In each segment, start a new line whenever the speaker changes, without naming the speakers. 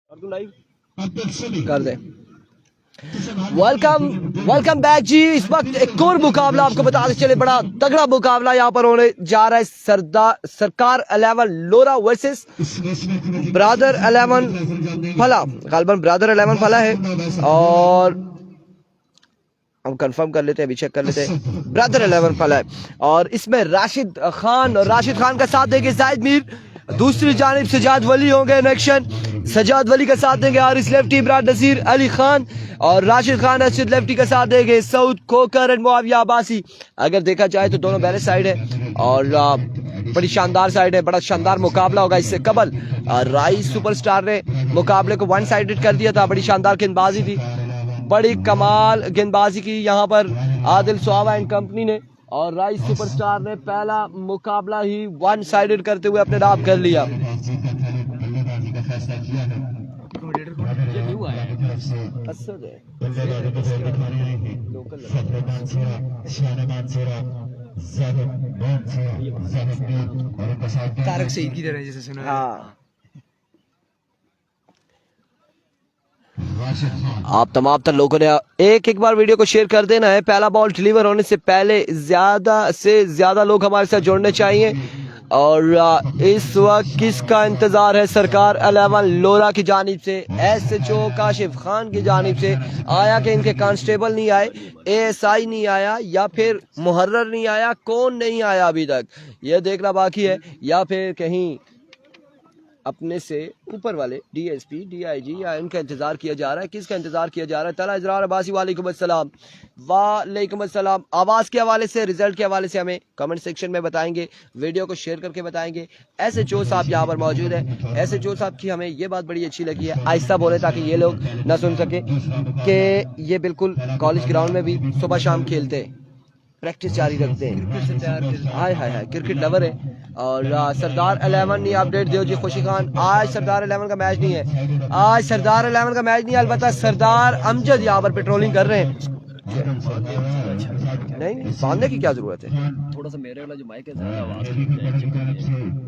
और तू लाइव कर दे। वेलकम बैक जी। इस वक्त एक और मुकाबला आपको बताते चले, बड़ा तगड़ा मुकाबला यहाँ पर होने जा रहा है। सरकार 11 लोरा वर्सेस ब्रदर 11 फला। गालबन ब्रदर 11 फला है और हम कंफर्म कर लेते हैं, अभी चेक कर लेते हैं। ब्रदर 11 फला है और इसमें राशिद खान का साथ देंगे जाहिद मीर, दूसरी जानिब सजाद वली होंगे नेक्शन। सजाद वली का साथ देंगे हारिस लेफ्टी, इमरान नसीर, अली खान और राशिद खान अर्शद लेफ्टी का साथ देंगे सऊद खोकर एंड मुआविया अब्बासी। अगर देखा जाए तो दोनों बैलेंस साइड है और बड़ी शानदार साइड है, बड़ा शानदार मुकाबला होगा। इससे कबल राइस सुपरस्टार ने मुकाबले को वन साइडेड कर दिया था। बड़ी शानदार गेंदबाजी थी, बड़ी कमाल गेंदबाजी की यहाँ पर आदिल सुहावा एंड कंपनी ने, और राइस सुपरस्टार ने पहला मुकाबला ही वन साइडेड करते हुए अपने नाम कर लिया।
तारक सईद की तरह जैसे सुना।
हाँ, आप तमाम तर लोगों ने एक बार वीडियो को शेयर कर देना है। पहला बॉल डिलीवर होने से पहले ज्यादा से ज्यादा लोग हमारे साथ जुड़ने चाहिए। और इस वक्त किसका इंतजार है? सरकार 11 लोरा की जानिब से, SHO काशिफ खान की जानिब से आया कि इनके कांस्टेबल नहीं आए, ASI नहीं आया, या फिर मुहर्रर नहीं आया, कौन नहीं आया अभी तक यह देखना बाकी है। या फिर कहीं अपने से ऊपर वाले DSP DIG या इनका इंतजार किया जा रहा है। किसका इंतजार किया जा रहा है? तला इजरार अब्बासी वालेकुम अस्सलाम। वालेकुम अस्सलाम। आवाज़ के हवाले से, रिजल्ट के हवाले से हमें कमेंट सेक्शन में बताएंगे, वीडियो को शेयर करके बताएंगे। SHO साहब यहाँ पर मौजूद है। SHO साहब की हमें ये बात बड़ी अच्छी लगी है, आहिस्ता बोले ताकि ये लोग ना सुन सके कि ये बिल्कुल कॉलेज ग्राउंड में भी सुबह शाम खेलते हैं, प्रैक्टिस जारी रखते हैं। हाय हाय हाय, क्रिकेट लवर है। और सरदार 11 नहीं अपडेट दो जी खुशी खान। आज सरदार 11 का मैच नहीं है, आज सरदार 11 का मैच नहीं है। अलबत्ता सरदार अमजद यहाँ पर पेट्रोलिंग कर रहे हैं। नहीं, बांधने की क्या जरूरत है?
थोड़ा सा मेरे वाला जो माइक है आवाज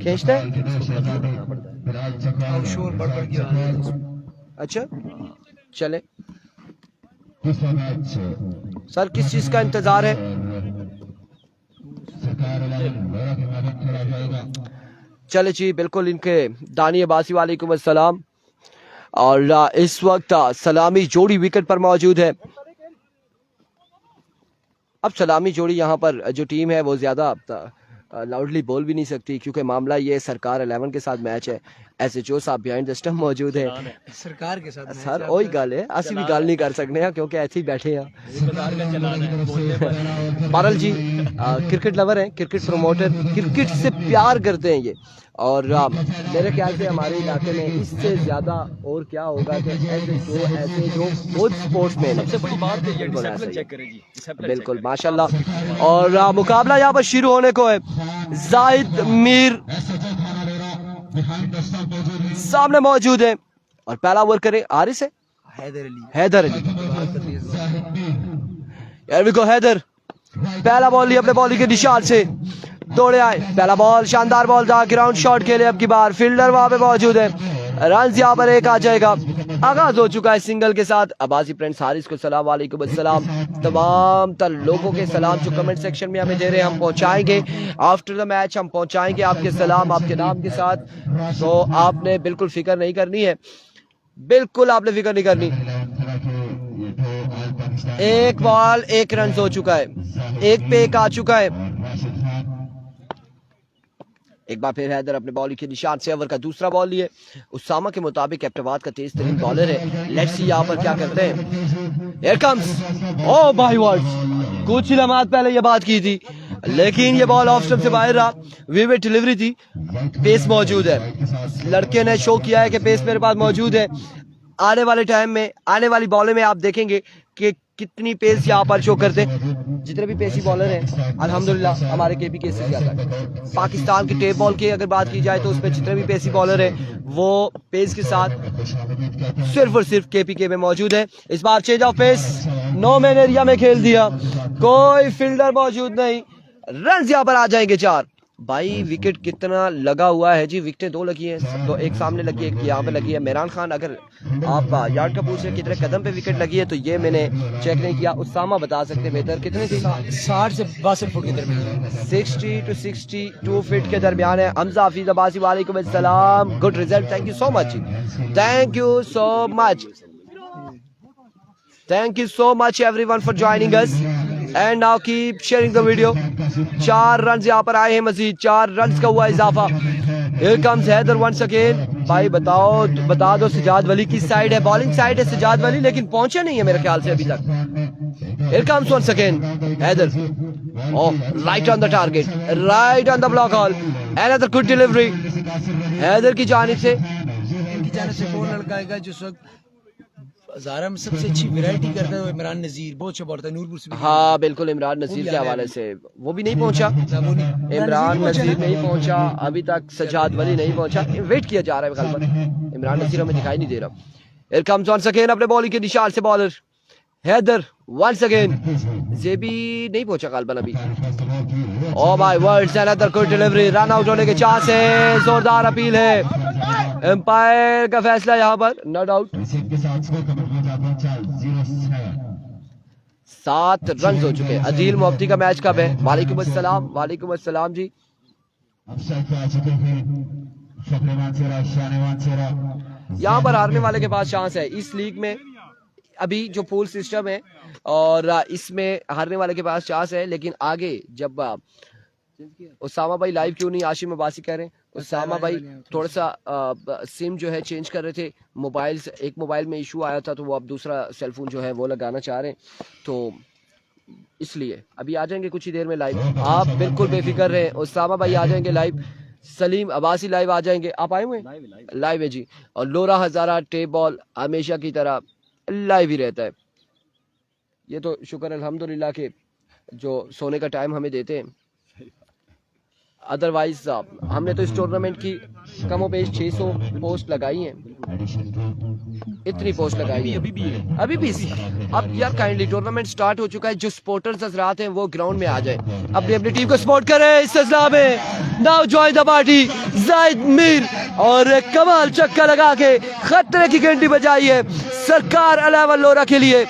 खींचते हैं।
शोर बढ़ बढ़ के।
अच्छा चले सर, किस चीज का इंतजार है? चले जी, बिल्कुल इनके दानी अब्बासी वालेकुम अस्सलाम। और इस वक्त सलामी जोड़ी विकेट पर मौजूद है। अब सलामी जोड़ी यहाँ पर जो टीम है वो ज्यादा लाउडली बोल भी नहीं सकती, क्योंकि मामला ये सरकार 11 के साथ मैच है। SHO साहब बिहाइंड द स्टंप मौजूद है।
सरकार के साथ
सर वही गल है, असि भी गल नहीं कर सकते हैं क्योंकि ऐसे ही बैठे हैं। पारल जी क्रिकेट लवर हैं, क्रिकेट प्रमोटर, क्रिकेट से प्यार करते हैं ये। और मेरे ख्याल से हमारे इलाके में इससे ज्यादा और क्या होगा कि SHO बहुत स्पोर्ट्समैन है।
सबसे बड़ी बात है ये डिसिप्लिन चेक करें जी,
बिल्कुल माशाल्लाह। और मुकाबला यहाँ पर शुरू होने को है। जाहिद मीर सामने मौजूद है और पहला ओवर करे हारिस है Haider Ali. Here we go, Haider पहला बॉल लिया अपने बॉलिंग के निशान से, दौड़े आए। पहला बॉल शानदार बॉल था, ग्राउंड शॉट खेले। अब की बार फील्डर वहां पे मौजूद है, रन यहाँ पर एक आ जाएगा। आगाज हो चुका है सिंगल के साथ। अब्बासी फ्रेंड्स हारिस को सलाम वालेकुम अस्सलाम। तमाम तर लोगों के सलाम जो कमेंट सेक्शन में हमें दे रहे हैं, हम पहुंचाएंगे आफ्टर द मैच, हम पहुंचाएंगे आपके सलाम आपके नाम के साथ। तो आपने बिल्कुल फिक्र नहीं करनी है, बिल्कुल आपने फिक्र नहीं करनी। एक बॉल एक रन हो चुका है, एक पे एक आ चुका है। एक बार फिर हैदर अपने बॉलिंग के निशान से ओवर का दूसरा बॉल लिए। उसामा के मुताबिक कैप्टवाद का तेज तरीन बॉलर है। लेट्स सी यहाँ पर क्या करते हैं। Here comes, oh my word, कुछ ही लम्हात पहले ये बात की थी, लेकिन ये बॉल ऑफ स्टंप से बाहर रहा। विविड डिलीवरी थी, पेस मौजूद है। लड़के ने शो किया है कि पेस मेरे पास मौजूद है। आने वाले टाइम में, आने वाली बॉलों में आप देखेंगे कि कितनी पेस यहाँ पर शो करते। जितने भी पेसी बॉलर हैं अल्हम्दुलिल्लाह हमारे KPK से ज्यादा है। पाकिस्तान की टेप बॉल की अगर बात की जाए तो उसमें जितने भी पेसी बॉलर हैं वो पेस के साथ सिर्फ और सिर्फ KPK में मौजूद है। इस बार change of pace, no man area में खेल दिया, कोई फील्डर मौजूद नहीं, रन यहाँ पर आ जाएंगे 4। भाई विकेट कितना लगा हुआ है जी। विकेटें दो लगी हैं, तो एक सामने लगी है, एक यहाँ पे लगी है। मेहरान खान, अगर आप यार्ड का पूछ रहे कितने कदम पे विकेट लगी है तो ये मैंने चेक नहीं किया। उसामा बता सकते हैं बेहतर, कितनी थी?
60 से 62 फुट के दरमियान
60 to 62 फीट के दरमियान है। हमजा हफीज अब्बासी, वालेकुम अस्सलाम, good result, thank you so much, thank you so much, thank you so much everyone for joining us and now keep sharing the video. 4 run यहाँ पर आए हैं, मजीद 4 रन का हुआ इजाफा। Here comes Haider once again. भाई बता दो सजाद वली की साइड है, बॉलिंग साइड है सजाद वली, लेकिन पहुंचे नहीं है मेरे ख्याल से अभी तक। Here comes once again Haider, oh right on the target, right on the block hole, another good delivery Haider की जानिब से।
इनकी जाने से कौन लड़का आएगा जो इस वक्त हज़ारा में सबसे अच्छी वैरायटी करता है, वो इमरान नज़ीर, बहुत अच्छा बॉलर है नूरपुर से।
हाँ बिल्कुल, इमरान नज़ीर के हवाले से वो भी नहीं पहुंचा, इमरान नज़ीर नहीं पहुंचा अभी तक, सजाद वली नहीं पहुंचा, वेट किया जा रहा है कल पर। इमरान नज़ीर हमें दिखाई नहीं दे रहा। हियर कम्स वंस अगेन अपने बॉलिंग के निशान से बॉलर हैदर वंस अगेन। ये भी नहीं पहुंचा कालबन अभी। Oh my words, another good delivery, run out होने के चांस है, जोरदार अपील है, एम्पायर का फैसला यहाँ पर, नो डाउट। 7 रन हो चुके हैं। अदील मुफ्ती का मैच कब है? वालेकुम अस्सलाम, वालेकुम अस्सलाम जी। यहाँ पर हारने वाले के पास चांस है इस लीग में, अभी जो पूल सिस्टम है और इसमें हारने वाले के पास चांस है, लेकिन आगे जब उसामा भाई लाइव क्यों नहीं, आशिम अब्बासी कह रहे हैं। उसामा भाई थोड़ा सा सिम जो है चेंज कर रहे थे, मोबाइल से एक मोबाइल में इशू आया था तो वो अब दूसरा सेलफोन जो है वो लगाना चाह रहे हैं, तो इसलिए अभी आ जाएंगे कुछ ही देर में लाइव। आप बिल्कुल बेफिक्र रहें, उसामा भाई आ जाएंगे लाइव, सलीम अब्बासी लाइव आ जाएंगे। आप आए हुए लाइव है जी, और लोरा हजारा टेप बॉल हमेशा की तरह लाइव ही रहता है। ये तो शुक्र अल्हम्दुलिल्लाह के जो सोने का टाइम हमें देते हैं, अदरवाइज हमने तो इस टूर्नामेंट की कमोबेश 600 पोस्ट लगाई हैं, इतनी पोस्ट लगाई है अभी भी। अब यार काइंडली टूर्नामेंट स्टार्ट हो चुका है, जो सपोर्टर्स हजरात हैं वो ग्राउंड में आ जाए, अपनी अपनी टीम को सपोर्ट करें इस सिलसिला में। Now join the party Zahid Mir, और कमाल चक्का लगा के खतरे की घंटी बजाई है सरकार अलावा लोरा के लिए।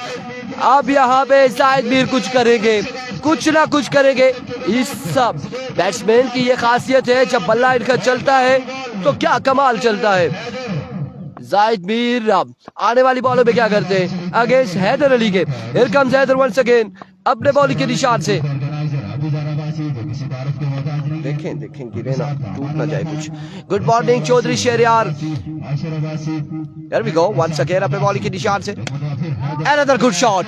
अब यहाँ पे जाहिद मीर कुछ करेंगे, कुछ ना कुछ करेंगे। इस सब बैट्समैन की ये खासियत है, जब बल्ला इनका चलता है तो क्या कमाल चलता है। जाहिद मीर आने वाली बॉलों पे क्या करते हैं अगेंस्ट हैदर अली के। Here comes Haider once again अपने बॉलिंग के निशान से। देखें देखें गिरे ना, टूट ना जाए कुछ। Good morning Chaudhry Shahryar. Here we go once again अपने बॉलिंग के निशान से। Another good shot,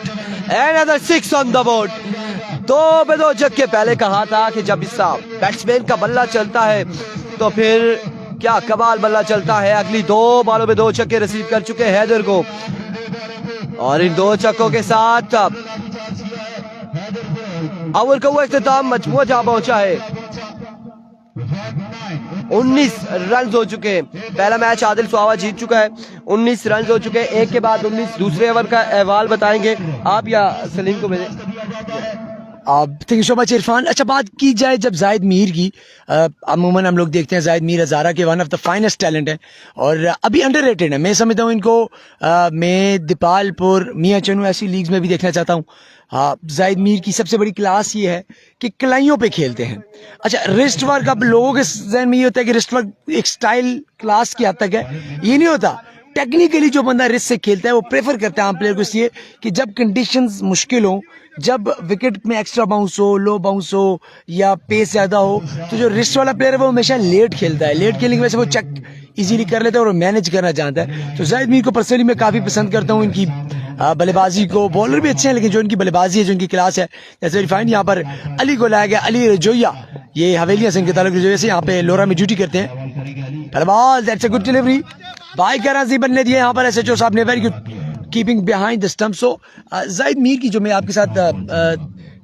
another 6 on the board। 2 पे 2 जग के पहले कहा था कि जब इस बैट्समैन का बल्ला चलता है तो फिर क्या कमाल बल्ला चलता है। अगली 2 बॉलों पे 2 छक्के रिसीव कर चुके हैं हैदर को, और इन 2 छक्कों के साथ ओवर का वो इख्तिताम मजमूआ जहां पहुंचा है। 19 रन हो चुके हैं। पहला मैच आदिल सुहावा जीत चुका है, 19 रन हो चुके हैं, एक के बाद 19। दूसरे ओवर का अहवाल बताएंगे आप या सलीम को भेजें।
Thank you so much Irfan. अच्छा, बात की जाए जब जाहिद मीर की, अमूमन हम लोग देखते हैं जाहिद मीर हज़ारा के one of the finest talent है और अभी अंडररेटेड है। मैं समझता हूँ इनको मैं दीपालपुर, मियाँ चनू ऐसी लीग्स में भी देखना चाहता हूँ। जाहिद मीर की सबसे बड़ी क्लास ये है कि कलाइयों पे खेलते हैं। अच्छा, रिस्ट वर्क, अब लोगों के जहन में ये होता है कि रिस्ट वर्क एक स्टाइल क्लास की हद तक है, ये नहीं होता। टेक्निकली जो बंदा रिस्ट से खेलता है वो प्रेफर करता है आम प्लेयर को, इसलिए कि जब कंडीशंस मुश्किल हो, जब विकेट में एक्स्ट्रा बाउंस हो, लो बाउंस हो या पेस ज्यादा हो, तो जो रिस्ट वाला प्लेयर है वो हमेशा लेट खेलता है। लेट खेलने की वजह से वो चेक इजीली कर लेता है और मैनेज करना जानता है। तो जाहिद मीर को पर्सनली मैं काफी पसंद करता हूँ, इनकी बल्लेबाजी को। बॉलर भी अच्छे हैं, लेकिन जो इनकी बल्लेबाजी है, जो इनकी क्लास है, जैसे रिफाइंड यहाँ पर अली को लाया गया, अली रजोइया, ये हवेलिया सिंह के ताल्लुक रजोइया से यहाँ पे लोरा में ड्यूटी करते हैं। Ball, that's a good delivery, भाई का राजी बनने दिए यहाँ पर एसएचओ साहब ने, very good keeping behind the stump. So Zahid Mir की जो मैं आपके साथ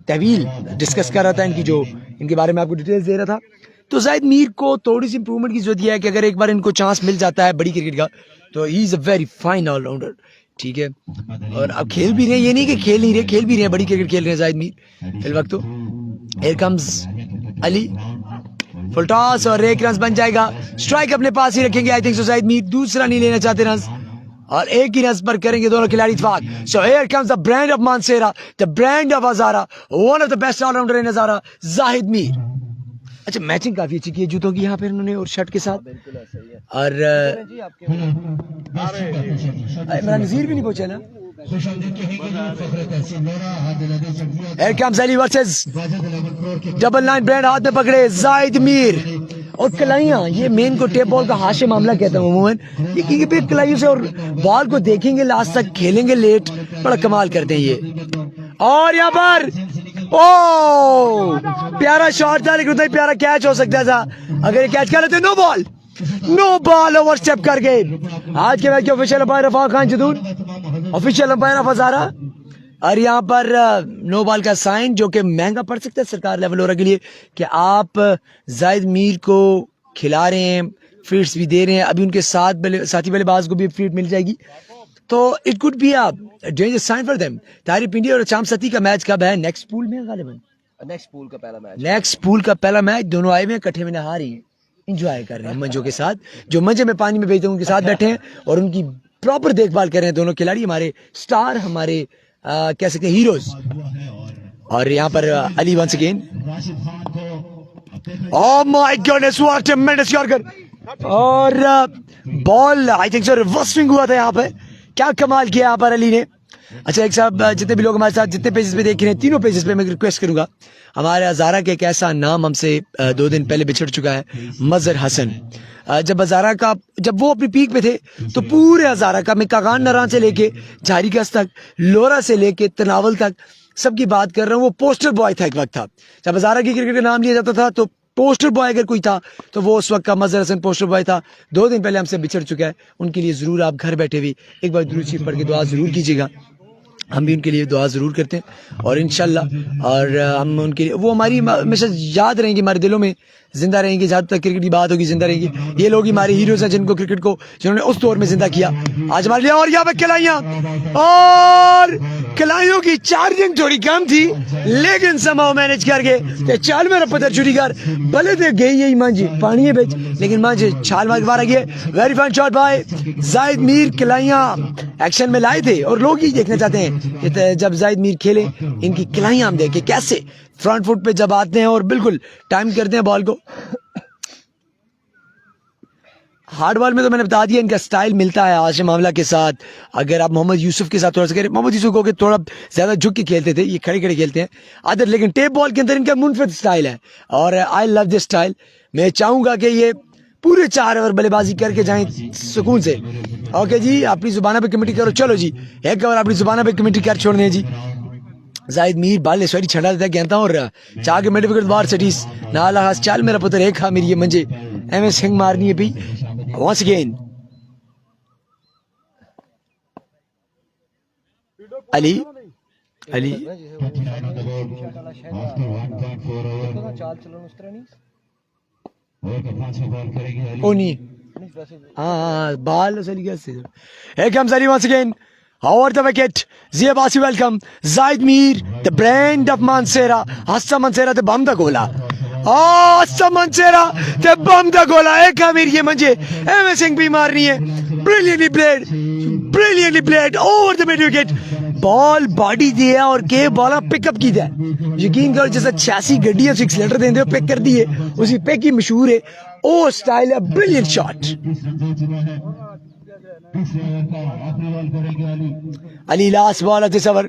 तहवील डिस्कस कर रहा था, इनकी जो इनके बारे में आपको डिटेल्स दे रहा था, तो जाहिद मीर को थोड़ी सी इंप्रूवमेंट की जरूरत है कि अगर एक बार इनको चांस मिल जाता है बड़ी क्रिकेट का, तो he is a very fine allrounder, ठीक है। और अब खेल भी रहे, ये नहीं कि खेल नहीं रहे, खेल भी रहे, बड़ी क्रिकेट खेल रहे हैं जाहिद मीर फिल वक्त। तो here comes Ali, full toss और एक रन बन जाएगा। स्ट्राइक अपने पास ही रखेंगे आई थिंक सो जाहिद मीर, दूसरा नहीं लेना चाहते रन और एक ही रन पर करेंगे दोनों खिलाड़ी इत्तेफाक। So here comes the brand of Mansehra, the brand of Hazara, one of the best allrounder in Hazara, Zahid Mir. अच्छा मैचिंग काफी अच्छी की है जूतों की यहाँ पे इन्होंने और शर्ट के साथ। और इमरान नजीर भी नहीं पहुंचा ना। Here comes Ali versus double line brand हाथ में पकड़े जाहिद मीर और कलाइयां, ये मेन को टेप बॉल का हाशिम मामला कहता हूँ अमूमन, ये पे कलाइयों से और बॉल को देखेंगे लास्ट तक, खेलेंगे लेट, बड़ा कमाल करते हैं ये। और यहाँ पर ओ प्यारा शॉट था लेकिन उतना ही प्यारा कैच हो सकता था अगर ये कैच कर लेते। नो बॉल ओवर स्टेप कर गए। आज के मैच के official umpire Rafa Khan Jadoon, official umpire of Hazara, और यहाँ पर नो बॉल का साइन जो कि महंगा पड़ सकता है सरकार लेवल और के लिए कि आप जाहिद मीर को खिला रहे हैं, फीड्स भी दे रहे हैं, अभी उनके साथी बल्लेबाज को भी फीड मिल जाएगी, तो it could be a dangerous sign for them. Tariq Pindi और चाम सती का मैच कब है? नेक्स्ट पूल में गालिबन,
नेक्स्ट पूल का पहला मैच
दोनों आए हुए इकट्ठे में नहा रही हैं, इंजॉय कर रहे हैं मंजों के साथ, जो मंजे में पानी में बेचते हैं उनके साथ बैठे हैं और उनकी प्रॉपर देखभाल कर रहे हैं दोनों खिलाड़ी, हमारे स्टार, हमारे कह सकते हैं हीरोज। और यहाँ पर Ali once again, oh my goodness what a tremendous yorker, और ball I think so reverse swing हुआ था यहाँ पे, क्या कमाल किया यहाँ पर अली ने। अच्छा एक साहब, जितने भी लोग हमारे साथ जितने पेजेस पे देख रहे हैं, तीनों पेजेस पे मैं रिक्वेस्ट करूंगा, हमारे हजारा के एक ऐसा नाम हमसे 2 दिन पहले बिछड़ चुका है, मजहर हसन। जब हजारा का, जब वो अपनी पीक पे थे तो पूरे हजारा का, मैं कागान नरान से लेके झारी कस तक, लोरा से लेके तनावल तक सबकी बात कर रहा हूँ, वो पोस्टर बॉय था एक वक्त था। जब हजारा की क्रिकेट का नाम लिया जाता था तो पोस्टर बॉय अगर कोई था तो वो उस वक्त का मजहर हसन पोस्टर बॉय था। 2 दिन पहले हमसे बिछड़ चुका है, उनके लिए जरूर आप घर बैठे हुए एक बार दुरूद शरीफ पढ़ के दुआ जरूर कीजिएगा, हम भी उनके लिए दुआ जरूर करते हैं और इंशाल्लाह, और हम उनके लिए, वो हमारी हमेशा याद रहेंगे, हमारे दिलों में जिंदा रहेंगे, जब तक क्रिकेट की बात होगी जिंदा रहेंगी। ये लोग ही हमारे हीरोज हैं जिनको क्रिकेट को, जिन्होंने उस दौर में जिंदा किया आज हमारे लिए। और यहाँ पे खिलाइयां, और खिलाइयों की चार्जिंग थोड़ी कम थी लेकिन समाओ मैनेज कर गए, चाल मेरा पत्थर छुरी कर भले थे गई यही मांझी पानी है बेच, लेकिन मांझे छाल मार के बाहर गए। Very fine shot by Zahid Mir, खिलाइयां एक्शन में लाए थे और लोग ही देखना चाहते हैं कि जब जाहिद मीर खेले इनकी खिलाइयां हम देखें कैसे फ्रंट फुट पे जब आते हैं और बिल्कुल टाइम करते हैं बॉल को। हार्ड बॉल में तो मैंने बता दिया इनका स्टाइल मिलता है आशिम मामला के साथ। अगर आप मोहम्मद यूसुफ के साथ थोड़ा सा करें, मोहम्मद यूसुफ को थोड़ा ज्यादा झुक के खेलते थे, ये खड़े खड़े खेलते हैं अदर, लेकिन टेप बॉल के अंदर इनका मुनफरद स्टाइल है और आई लव दिस स्टाइल। मैं चाहूंगा कि ये पूरे 4 ओवर बल्लेबाजी करके जाएं सुकून से। ओके जी, अपनी जुबाना पे कमेटी करो, चलो जी एक ओवर अपनी जुबाना पे कमेटी कर छोड़ने जी। जाहिद मीर बाल सॉरी छड़ा देता कहता और चाह के मेरे बार सटीस नाला हास चाल मेरा पुत्र एक खा मेरी ये मंजे एम सिंह मारनी है भी वंस अगेन। अली अली ओ नहीं हाँ बाल से एक हम सारी once again Over the wicket, Zia Basi welcome. Zaid Mir, the brand of Mansera. Hassa Mansera the bum da gola. Oh, Hassa Mansera the bum da gola. एक अमीर ये मंजे एम सिंह भी मारनी है। Brilliantly played over the mid wicket. Ball body दिया और के बॉल पिकअप की है। यकीन करो जैसा 86 गड्डी है 6 लेटर देंगे पिक कर दिए, उसी पिक ही मशहूर है। ओ स्टाइल है, brilliant shot. Ali last ball of this over.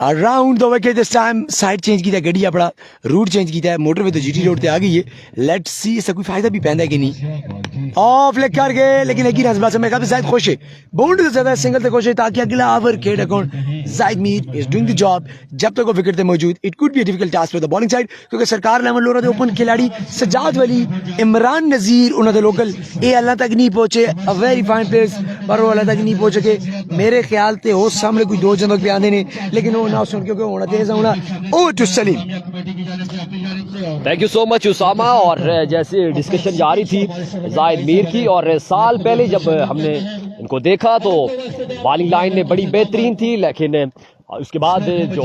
Around the wicket this time. Side change की था गड्डी अपना, रूट चेंज की था, मोटरवे तो जीटी रोड पे आ गई है। लेट्स सी इसका कोई फायदा भी पैदा है कि नहीं। ऑफ लेग कर गए लेकिन एक ही रन से मैं काफी शायद खुश है, बाउंड्री से ज्यादा सिंगल से खुश है ताकि अगला ओवर खेल account Zahid Mir is doing the job. जब तक वो विकेट थे मौजूद it could be a difficult task for the bowling side, क्योंकि सरकार लेवल लो रहे ओपन खिलाड़ी सजाद वली, इमरान नजीर उन्होंने लोकल ये अल्लाह तक नहीं पहुंचे, अ वेरी फाइन प्लेयर्स पर वो अल्लाह तक नहीं पहुंच सके। मेरे ख्याल से हो सामने कोई 2 जनों पे आने ने, लेकिन वो ना सुन क्योंकि होना तेज होना। Over to Saleem.
Thank you so much Usama. और जैसे डिस्कशन जारी थी जाहिद मीर की, और साल पहले जब हमने इनको देखा तो बॉलिंग लाइन में बड़ी बेहतरीन थी, लेकिन और उसके बाद जो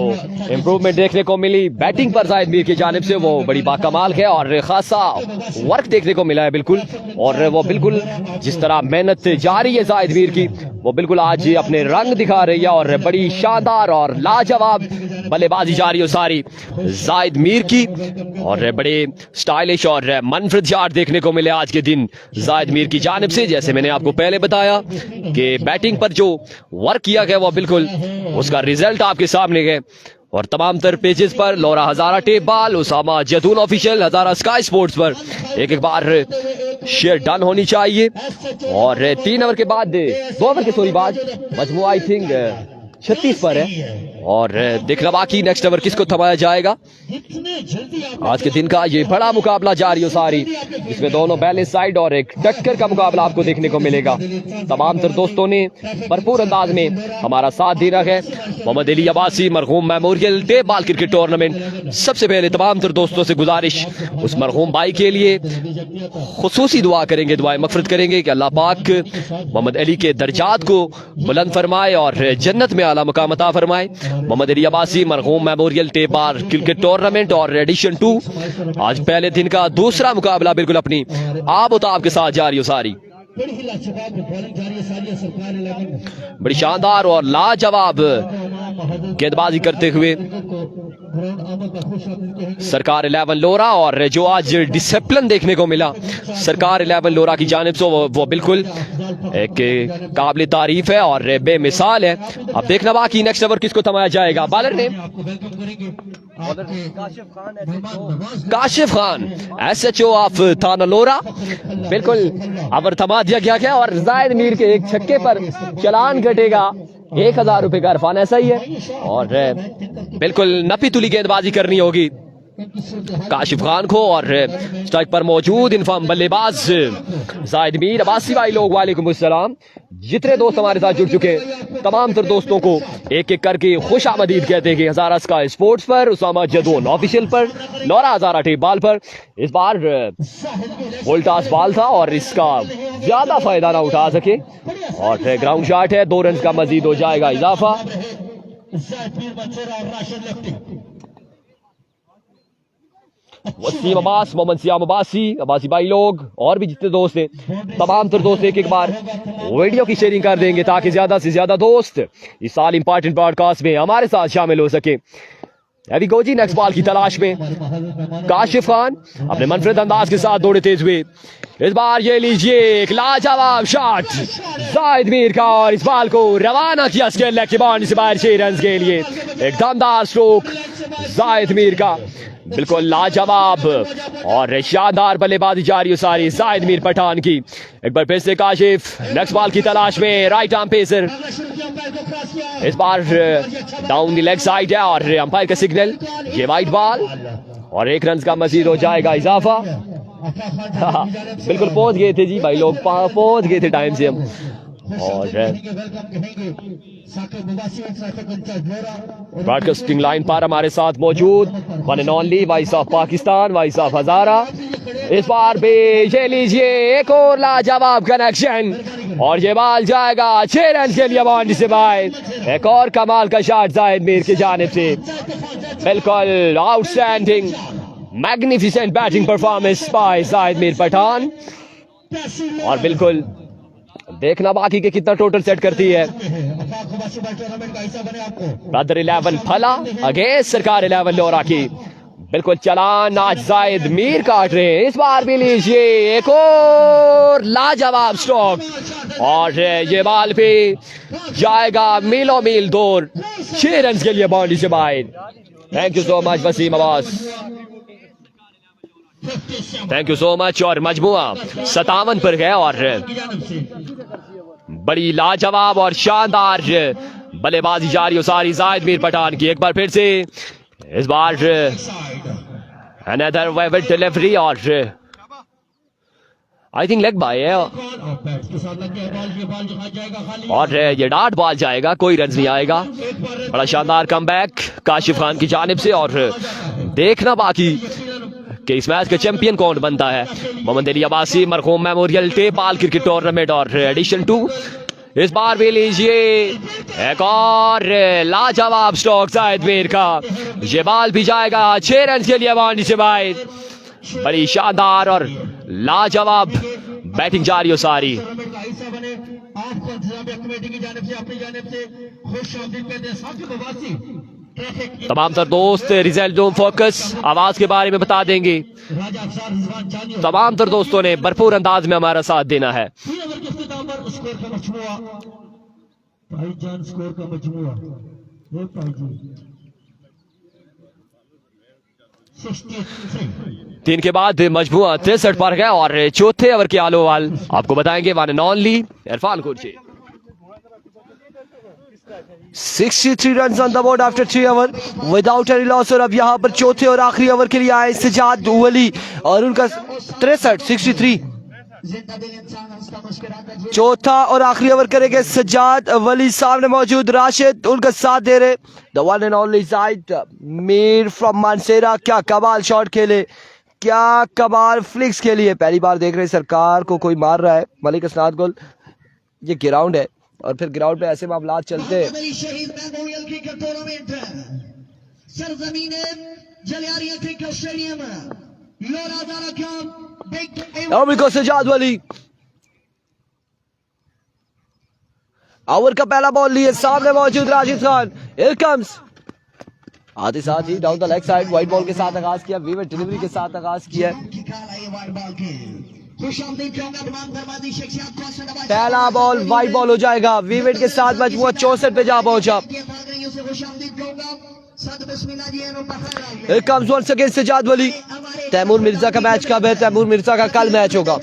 इम्प्रूवमेंट देखने को मिली बैटिंग पर जाहिद मीर की जानिब से वो बड़ी बाकमाल है और खासा वर्क देखने को मिला है बिल्कुल। और वो बिल्कुल जिस तरह मेहनत जारी है जाहिद मीर की वो बिल्कुल आज अपने रंग दिखा रही है और बड़ी शानदार और लाजवाब बल्लेबाजी जारी है सारी जाहिद मीर की। और बड़े स्टाइलिश और मनफरद शॉट देखने को मिले आज के दिन जाहिद मीर की जानिब से। जैसे मैंने आपको पहले बताया कि बैटिंग पर जो वर्क किया गया वो बिल्कुल उसका रिजल्ट आपके सामने है। और तमाम तर पेजेस पर लौरा हजारा टेप बाल, उसामा जदून ऑफिशियल, हजारा स्काई स्पोर्ट्स पर एक बार शेयर डन होनी चाहिए। और 3 ओवर के बाद 2 ओवर के सॉरी बाद मजमू आई थिंक 36 पर है और देखना बाकी नेक्स्ट ओवर किसको थमाया जाएगा। आज के दिन का ये बड़ा मुकाबला जारी हो सारी, इसमें दोनों बैलेंस साइड और एक टक्कर का मुकाबला आपको देखने को मिलेगा। तमाम तर दोस्तों ने भरपूर अंदाज में हमारा साथ देना है। मोहम्मद अली अब्बासी मरहूम मेमोरियल टेप बाल क्रिकेट टूर्नामेंट, सबसे पहले तमाम तर दोस्तों से गुजारिश उस मरहूम भाई के लिए खुसूसी दुआ करेंगे, दुआएं मगफिरत करेंगे कि अल्लाह पाक मोहम्मद अली के दर्जात को बुलंद फरमाए और जन्नत में आला मुकाम अता फरमाए। मोहम्मद अली अब्बासी मरहूम मेमोरियल टेप बाल क्रिकेट टूर्नामेंट और एडिशन 2 आज पहले दिन का दूसरा मुकाबला बिल्कुल अपनी आब उताब के साथ जारी हो सारी। बड़ी शानदार और लाजवाब गेंदबाजी करते हुए सरकार 11 लोरा और जो आज डिसिप्लिन देखने को मिला सरकार 11 लोरा की जानिब से वो बिल्कुल एक काबिल तारीफ है और बेमिसाल है। अब देखना बाकी नेक्स्ट ओवर किसको थमाया जाएगा। बॉलर ने काशिफ खान SHO ऑफ थाना लोरा, बिल्कुल ओवर थमा दिया गया है और जाहिद मीर के एक छक्के पर चलान कटेगा 1000 रुपए का इरफान ऐसा ही है। और बिल्कुल नपी तुली गेंदबाजी करनी होगी काशिफ खान को और स्ट्राइक पर मौजूद इनफाम बल्लेबाज जाहिद मीर। अब्बासी भाई लोग वालेकुम अस्सलाम, जितने दोस्त हमारे साथ जुड़ चुके तमाम तर दोस्तों को एक एक करके खुश आमदीद कहते हैं। हजारा स्काई स्पोर्ट्स पर, उसामा जदून ऑफिशियल पर, लौरा हजारा टेप बाल पर। इस बार वोल्टास बाल था और इसका ज्यादा फायदा ना उठा सके और ग्राउंड शॉट है, 2 रन का मजीद हो जाएगा इजाफा। वसीम अब्बास, मोहम्मद सियाम अब्बासी भाई लोग और भी जितने दोस्त हैं तमाम तर दोस्त एक बार वीडियो की शेयरिंग कर देंगे ताकि ज्यादा से ज्यादा दोस्त इस साल इंपॉर्टेंट ब्रॉडकास्ट में हमारे साथ शामिल हो सके। अभी गोजी नेक्स्ट बॉल की तलाश में काशिफ खान अपने मनफरद अंदाज के साथ दौड़े तेज हुए। इस बार ये लीजिए एक लाजवाब शॉट जाहिद मीर का और इस बॉल को रवाना किया स्केल लेग की बाउंड्री से बाहर 6 रन के लिए। एक दमदार स्ट्रोक जाहिद मीर का, बिल्कुल लाजवाब और शानदार बल्लेबाजी जारी सारी जाहिद मीर पठान की। एक बार फिर से काशिफ नेक्स्ट बॉल की तलाश में राइट आर्म पेसर, इस बार डाउन द लेग साइड है और अंपायर का सिग्नल, ये वाइट बॉल और 1 रन का मजीद हो जाएगा इजाफा। बिल्कुल पहुंच गए थे जी भाई लोग, पहुंच गए थे टाइम से हम। और ब्रॉडकास्टिंग लाइन पर हमारे साथ मौजूद one and only voice of Pakistan, voice of Hazara. इस बार भी ये लीजिए एक और लाजवाब कनेक्शन और ये बॉल जाएगा 6 रन के लिए बाउंड्री से बाहर। एक और कमाल का शॉट जाहिद मीर की जानिब से, बिल्कुल outstanding magnificent batting performance by Zahid Mir Pathan. और बिल्कुल देखना बाकी के कितना टोटल सेट करती है। ब्रदर 11 फला अगेंस्ट सरकार 11 लोरा की, बिल्कुल चलान आज जाहिद मीर काट रहे हैं। इस बार भी लीजिए एक और लाजवाब स्ट्रोक और ये बॉल पे जाएगा मीलों मील दूर 6 रन के लिए बाउंड्री से बाहर। Thank you so much Waseem Abbas, thank you so much. और मजमुआ 57 पर है और बड़ी लाजवाब और शानदार बल्लेबाजी जारी हो सारी जाहिद मीर पठान की। एक बार फिर से इस बार अनदर वेवर डिलीवरी और आई थिंक लेग बाय है और ये डॉट बॉल जाएगा, कोई रन नहीं आएगा। बड़ा शानदार कमबैक काशिफ खान की जानिब से और देखना बाकी कि इस मैच का चैंपियन कौन बनता है। मोहम्मद अली अब्बासी मरहूम मेमोरियल टेप बाल क्रिकेट टूर्नामेंट और एडिशन 2 इस बार भी लीजिए एक और लाजवाब स्ट्रोक जाहिद मीर का। ये बॉल भी जाएगा 6 रन के लिए बाउंड्री से बाहर। बड़ी शानदार और लाजवाब बैटिंग जारी हो सारी। तमाम तर दोस्त रिजल्ट जोन फोकस आवाज के बारे में बता देंगे। तमाम तर दोस्तों ने भरपूर अंदाज में हमारा साथ देना है। तीन के बाद मजबूआ 63 पर गया और चौथे ओवर के आलोवाल आपको बताएंगे one and only Irfan Khurshid.
63 runs on the board after 3 overs without any loss। और अब यहाँ पर चौथे और आखिरी ओवर के लिए आए सजाद वली और उनका 63 चौथा और आखिरी ओवर करेंगे सजाद वली। सामने मौजूद राशिद उनका साथ दे रहे। The one and only Zahid Mir from Mansehra. क्या कमाल शॉट खेले, क्या कमाल फ्लिक्स खेली है। पहली बार देख रहे हैं सरकार को कोई मार रहा है। मलिक असनाद गोल, ये ग्राउंड है और फिर ग्राउंड पे ऐसे मामलात चलते हैं। सजाद वली ओवर का पहला बॉल लिए। सामने मौजूद राशिद खान। हियर कम्स आते साथ ही down the leg side wide ball के साथ आगाज किया। विवेट डिलीवरी के साथ आगाज किया। पहला बॉल वाइड बॉल हो जाएगा। विवेट के साथ मजबूत 64 पे जा पहुंचा। कम्स वंस अगेंस्ट सजाद वली। तैमूर मिर्जा का मैच कब है? तैमूर मिर्जा का कल मैच होगा।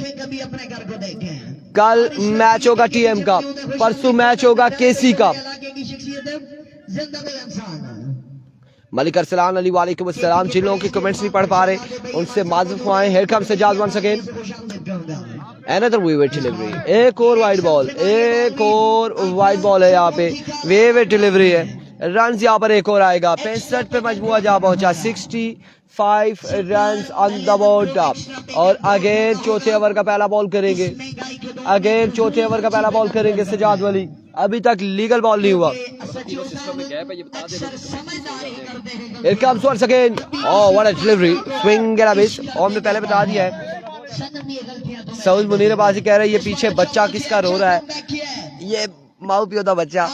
कल मैच होगा टीएम का, परसों मैच होगा केसी का। मलिक अरसलान अली वालेकुम अस्सलाम। जिन लोगों के कमेंट्स नहीं पढ़ पा रहे उनसे माजूफ हुए। Here comes Sajjad once again. Another wicked delivery. एक और वाइड बॉल, एक और वाइड बॉल है यहाँ पे। विवेट डिलीवरी है। रन यहाँ पर एक और आएगा। 65 पे मजमुआ जा पहुंचा। 65 रन ऑन द बोर्ड। और अगेन चौथे ओवर का पहला बॉल करेंगे। अगेन चौथे ओवर का पहला बॉल करेंगे सजाद वली। अभी तक लीगल बॉल नहीं हुआ। Here comes once again. Oh, what a delivery. Swing and a miss. और हमने पहले बता दिया है। सऊद मुनीर बाजी कह रहे हैं ये पीछे बच्चा किसका रो रहा है? ये माऊ पियो का बच्चा।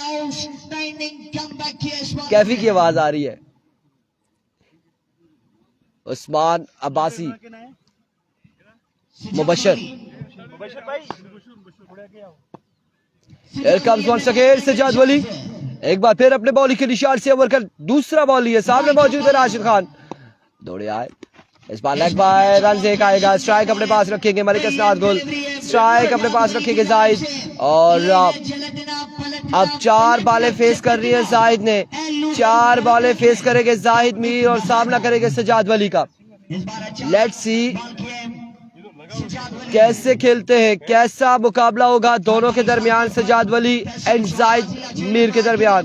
कैफी की आवाज आ रही है। Usman Abbasi, Mubashar. Here comes once again Sajjad वली। एक बार फिर अपने बॉलिंग के निशान से ओवर का दूसरा बॉल लिए। सामने मौजूद है राशिद खान। दौड़े आए। इस बार लेग बाय रन एक आएगा। स्ट्राइक अपने पास रखेंगे मलिक असनाद गोल। स्ट्राइक अपने पास रखेंगे जाहिद। और अब 4 बॉलें फेस कर रही है जाहिद ने। 4 बॉलें फेस करेंगे जाहिद मीर और सामना करेंगे सजाद वली का। लेट्स सी कैसे खेलते हैं, कैसा मुकाबला होगा दोनों के दरमियान, सजाद वली एंड जाहिद मीर के दरमियान।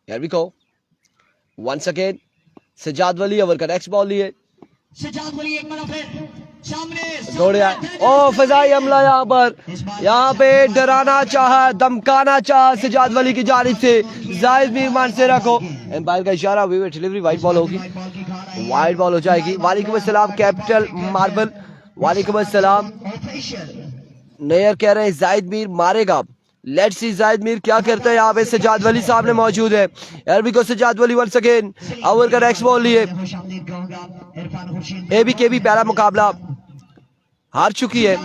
Here we go. Once again, Sajjad Wali over का नेक्स्ट बॉल लिए। दौड़े आए। ओ फजाई हमला यहाँ पे डराना चाहा, धमकाना चाहा सजाद वली की जानिब से जाहिद मीर मानसेरा को। एम्पायर का इशारा। विवेट डिलीवरी वाइड बॉल होगी। वाइड बॉल हो जाएगी। वालेकुम अस्सलाम कैपिटल मार्बल। वालेकुम अस्सलाम। नयर कह रहे हैं जाहिद मीर मारेगा। लेट्स सी जाहिद मीर क्या करता है यहाँ पे। सजाद वली सामने मौजूद है। अरबी को सजाद वली वंस अगेन ओवर का नेक्स्ट बॉल लिए। एबी के भी पहला मुकाबला हार चुकी है।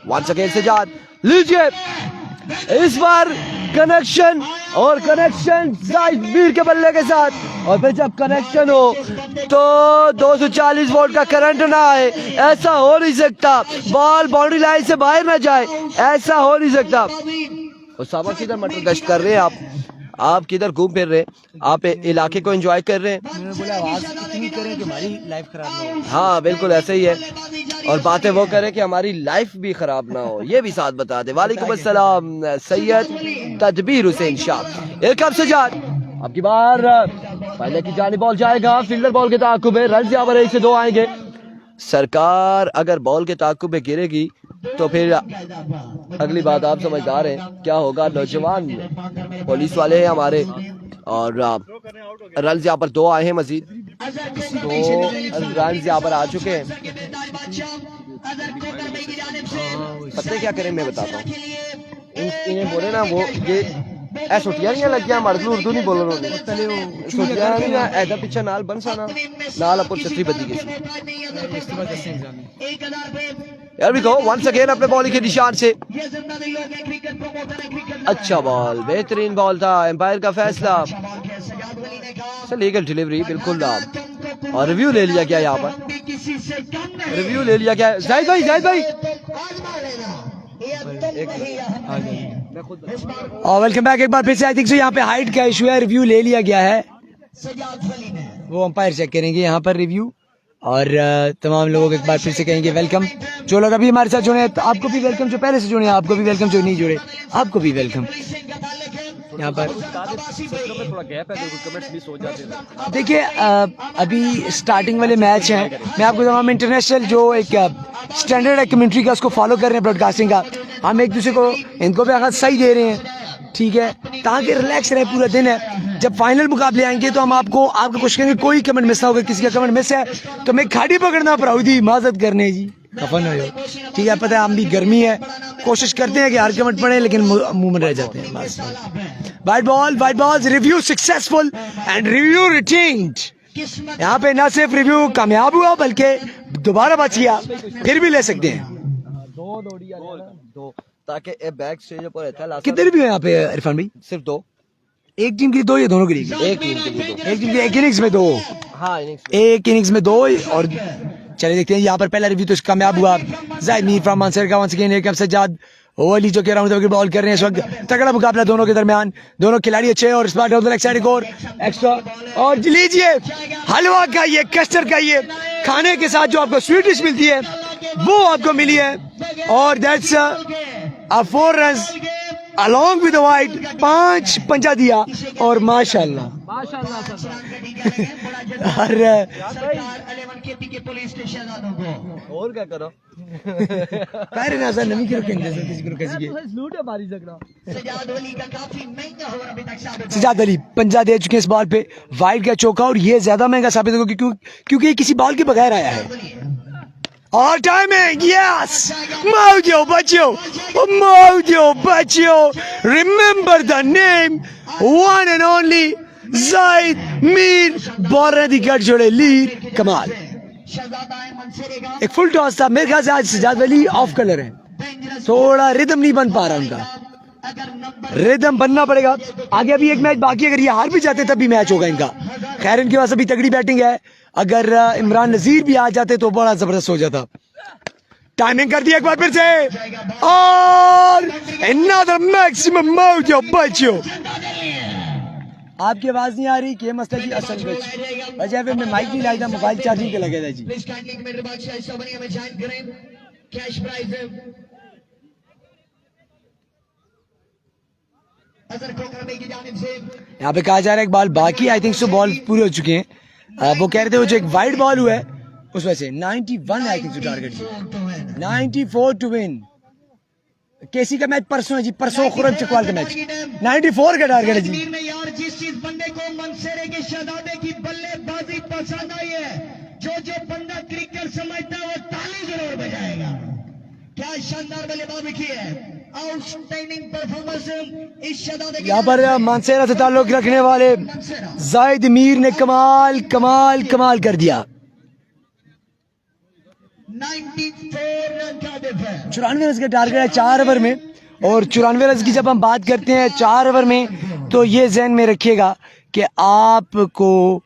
वंस अगेन सजाद लीजिए। इस बार कनेक्शन और कनेक्शन जाहिद मीर के बल्ले के साथ। और फिर जब कनेक्शन हो तो 240 वोल्ट का करंट ना आए, ऐसा हो नहीं सकता। बॉल बाउंड्री लाइन से बाहर ना जाए, ऐसा हो नहीं सकता। उसामा किधर मटर गश्त कर रहे हैं आप किधर घूम फिर रहे हैं? आप इलाके को एंजॉय कर रहे हैं?
आवाज इतनी करें कि हमारी लाइफ खराब ना हो।
हाँ बिल्कुल ऐसे ही है। और बातें वो करें कि हमारी लाइफ भी खराब ना हो, ये भी साथ बता दे। वालेकुम अस्सलाम सैयद तदबीर हुसैन शाह। एक अब सजाद अब की बार पहले की जानी बॉल जाएगा, फील्डर बॉल के ताकुब है, रन यहाँ पर 1 से 2 आएंगे। सरकार अगर बॉल के ताकुब में गिरेगी तो फिर अगली बात आप समझदार हैं क्या होगा। नौजवान पुलिस वाले हैं हमारे और रन यहाँ पर 2 आए हैं, मजीद 2 रन यहाँ पर आ चुके हैं। पता है क्या करें, मैं बताता हूँ। इन्हें बोले ना वो ये छोटियां नहीं लग गया मर्दू उर्दू नहीं बोल रहे छोटियां नहीं ना ऐदा पीछे नाल बन साना नाल अपुर छतरी बदी गई यार भी कहो वंस अगेन अपने बॉलिंग के निशान से। अच्छा बॉल, बेहतरीन बॉल था, एम्पायर का फैसला, लीगल डिलीवरी बिल्कुल। और रिव्यू ले लिया गया, यहाँ पर रिव्यू ले लिया गया। जाहिद भाई
और वेलकम बैक एक बार फिर से। आई थिंक सो यहाँ पे हाइट का इशू है, रिव्यू ले लिया गया है, वो अंपायर चेक करेंगे यहाँ पर रिव्यू। और तमाम लोगों को एक बार फिर से कहेंगे वेलकम। जो लोग अभी हमारे साथ जुड़े हैं तो आपको भी वेलकम, जो पहले से जुड़े हैं आपको भी वेलकम, जो नहीं जुड़े आपको भी वेलकम। यहाँ पर देखिए अभी स्टार्टिंग वाले मैच हैं, मैं आपको तमाम इंटरनेशनल जो एक स्टैंडर्ड है कमेंट्री का उसको फॉलो कर रहे हैं, ब्रॉडकास्टिंग का। हम एक दूसरे को इनको भी आवाज सही दे रहे हैं, ठीक है, ताकि रिलैक्स रहे पूरा दिन है। जब फाइनल मुकाबले आएंगे तो हम आपको आपका कुछ कहेंगे, कोई कमेंट मिस ना होगा, किसी का कमेंट मिस है तो मैं खाड़ी पकड़ना पड़ाऊदी माजत करने जी खफन हो, ठीक है। पता है हम भी गर्मी है, कोशिश करते हैं कि हर कमेंट पढ़े लेकिन मुंह में रह जाते हैं बस। White ball review successful and review retained. यहाँ पे ना सिर्फ रिव्यू कामयाब हुआ बल्कि दोबारा बच गया, फिर भी ले सकते हैं।
ताकि बैक स्टेज पर
कितने रिव्यू है यहाँ पे इरफान भाई?
सिर्फ 2।
एक टीम के लिए 2 या दोनों के लिए?
एक टीम के लिए 2।
एक टीम के एक इनिंग्स में 2।
हाँ
एक इनिंग्स में 2। और चलिए देखते हैं यहाँ पर पहला रिव्यू तो कामयाब हुआ। जाहिद मीर फ्रॉम मानसर का वंस अगेन एकम सज्जाद ओवली जो कि राउंड बॉल कर रहे हैं इस वक्त। तगड़ा मुकाबला दोनों के दरमियान, दोनों खिलाड़ी अच्छे और smart of the leg side एक और एक्स्ट्रा। और लीजिए हलवा का ये कस्टर्ड का ये खाने के साथ जो आपको स्वीट डिश मिलती है वो आपको मिली है। और that's 4 run along with white, 5 पंजा दिया और माशाल्लाह
और क्या करो
पैर ना सर नमी के किसी को कैसी सजाद अली पंजा दे चुके हैं इस बॉल पे, वाइट का चौका और ये ज्यादा महंगा साबित होगा क्योंकि ये किसी बॉल के बगैर आया है। All timing, yes! Mojo Baccio! Remember the name, one and only Zaid Mir Borra दी गट जोड़े लीड कमाल। एक फुल टॉस था, मेरे ख्याल से आज सजाद अली ऑफ कलर है, थोड़ा रिदम नहीं बन पा रहा उनका, रिदम बनना पड़ेगा। आगे अभी एक मैच बाकी, अगर ये हार भी जाते तब भी मैच होगा इनका। खैर इनके पास अभी तगड़ी बैटिंग है, अगर इमरान नजीर भी आ जाते तो बड़ा जबरदस्त हो जाता। टाइमिंग कर दिया एक बार फिर से और another maximum mojo Baccio। आपकी आवाज नहीं आ रही, क्या मसला जी? असल में वजह पे मैं माइक नहीं लाया था, मोबाइल चार्जिंग पे लगे था जी। यहाँ पे कहा जा रहा है एक बॉल बाकी, आई थिंक सो बॉल पूरे हो चुके हैं। वो कह रहे थे वो जो एक वाइड बॉल हुआ है उस वजह से 91 आई थिंक सो टारगेट जी, 94 टू विन। केसी का मैच परसों है जी, परसों खुरम चकवाल का मैच, 94 का टारगेट है जी।
जिस चीज बंदे को मनसेरे के शहजादे की बल्लेबाजी पसंद आई है, जो बंदा क्रिकेट समझता है वो ताली जरूर बजाएगा। क्या शानदार बल्लेबाजी की है, आउटस्टैंडिंग परफॉर्मेंस इस शहजादे। यहाँ
पर मानसेरा से ताल्लुक रखने वाले जाहिद मीर ने कमाल कर दिया। 94 रन का टारगेट है 4 ओवर में, और 94 रन की जब हम बात करते हैं 4 ओवर में तो ये ज़हन में रखिएगा कि आपको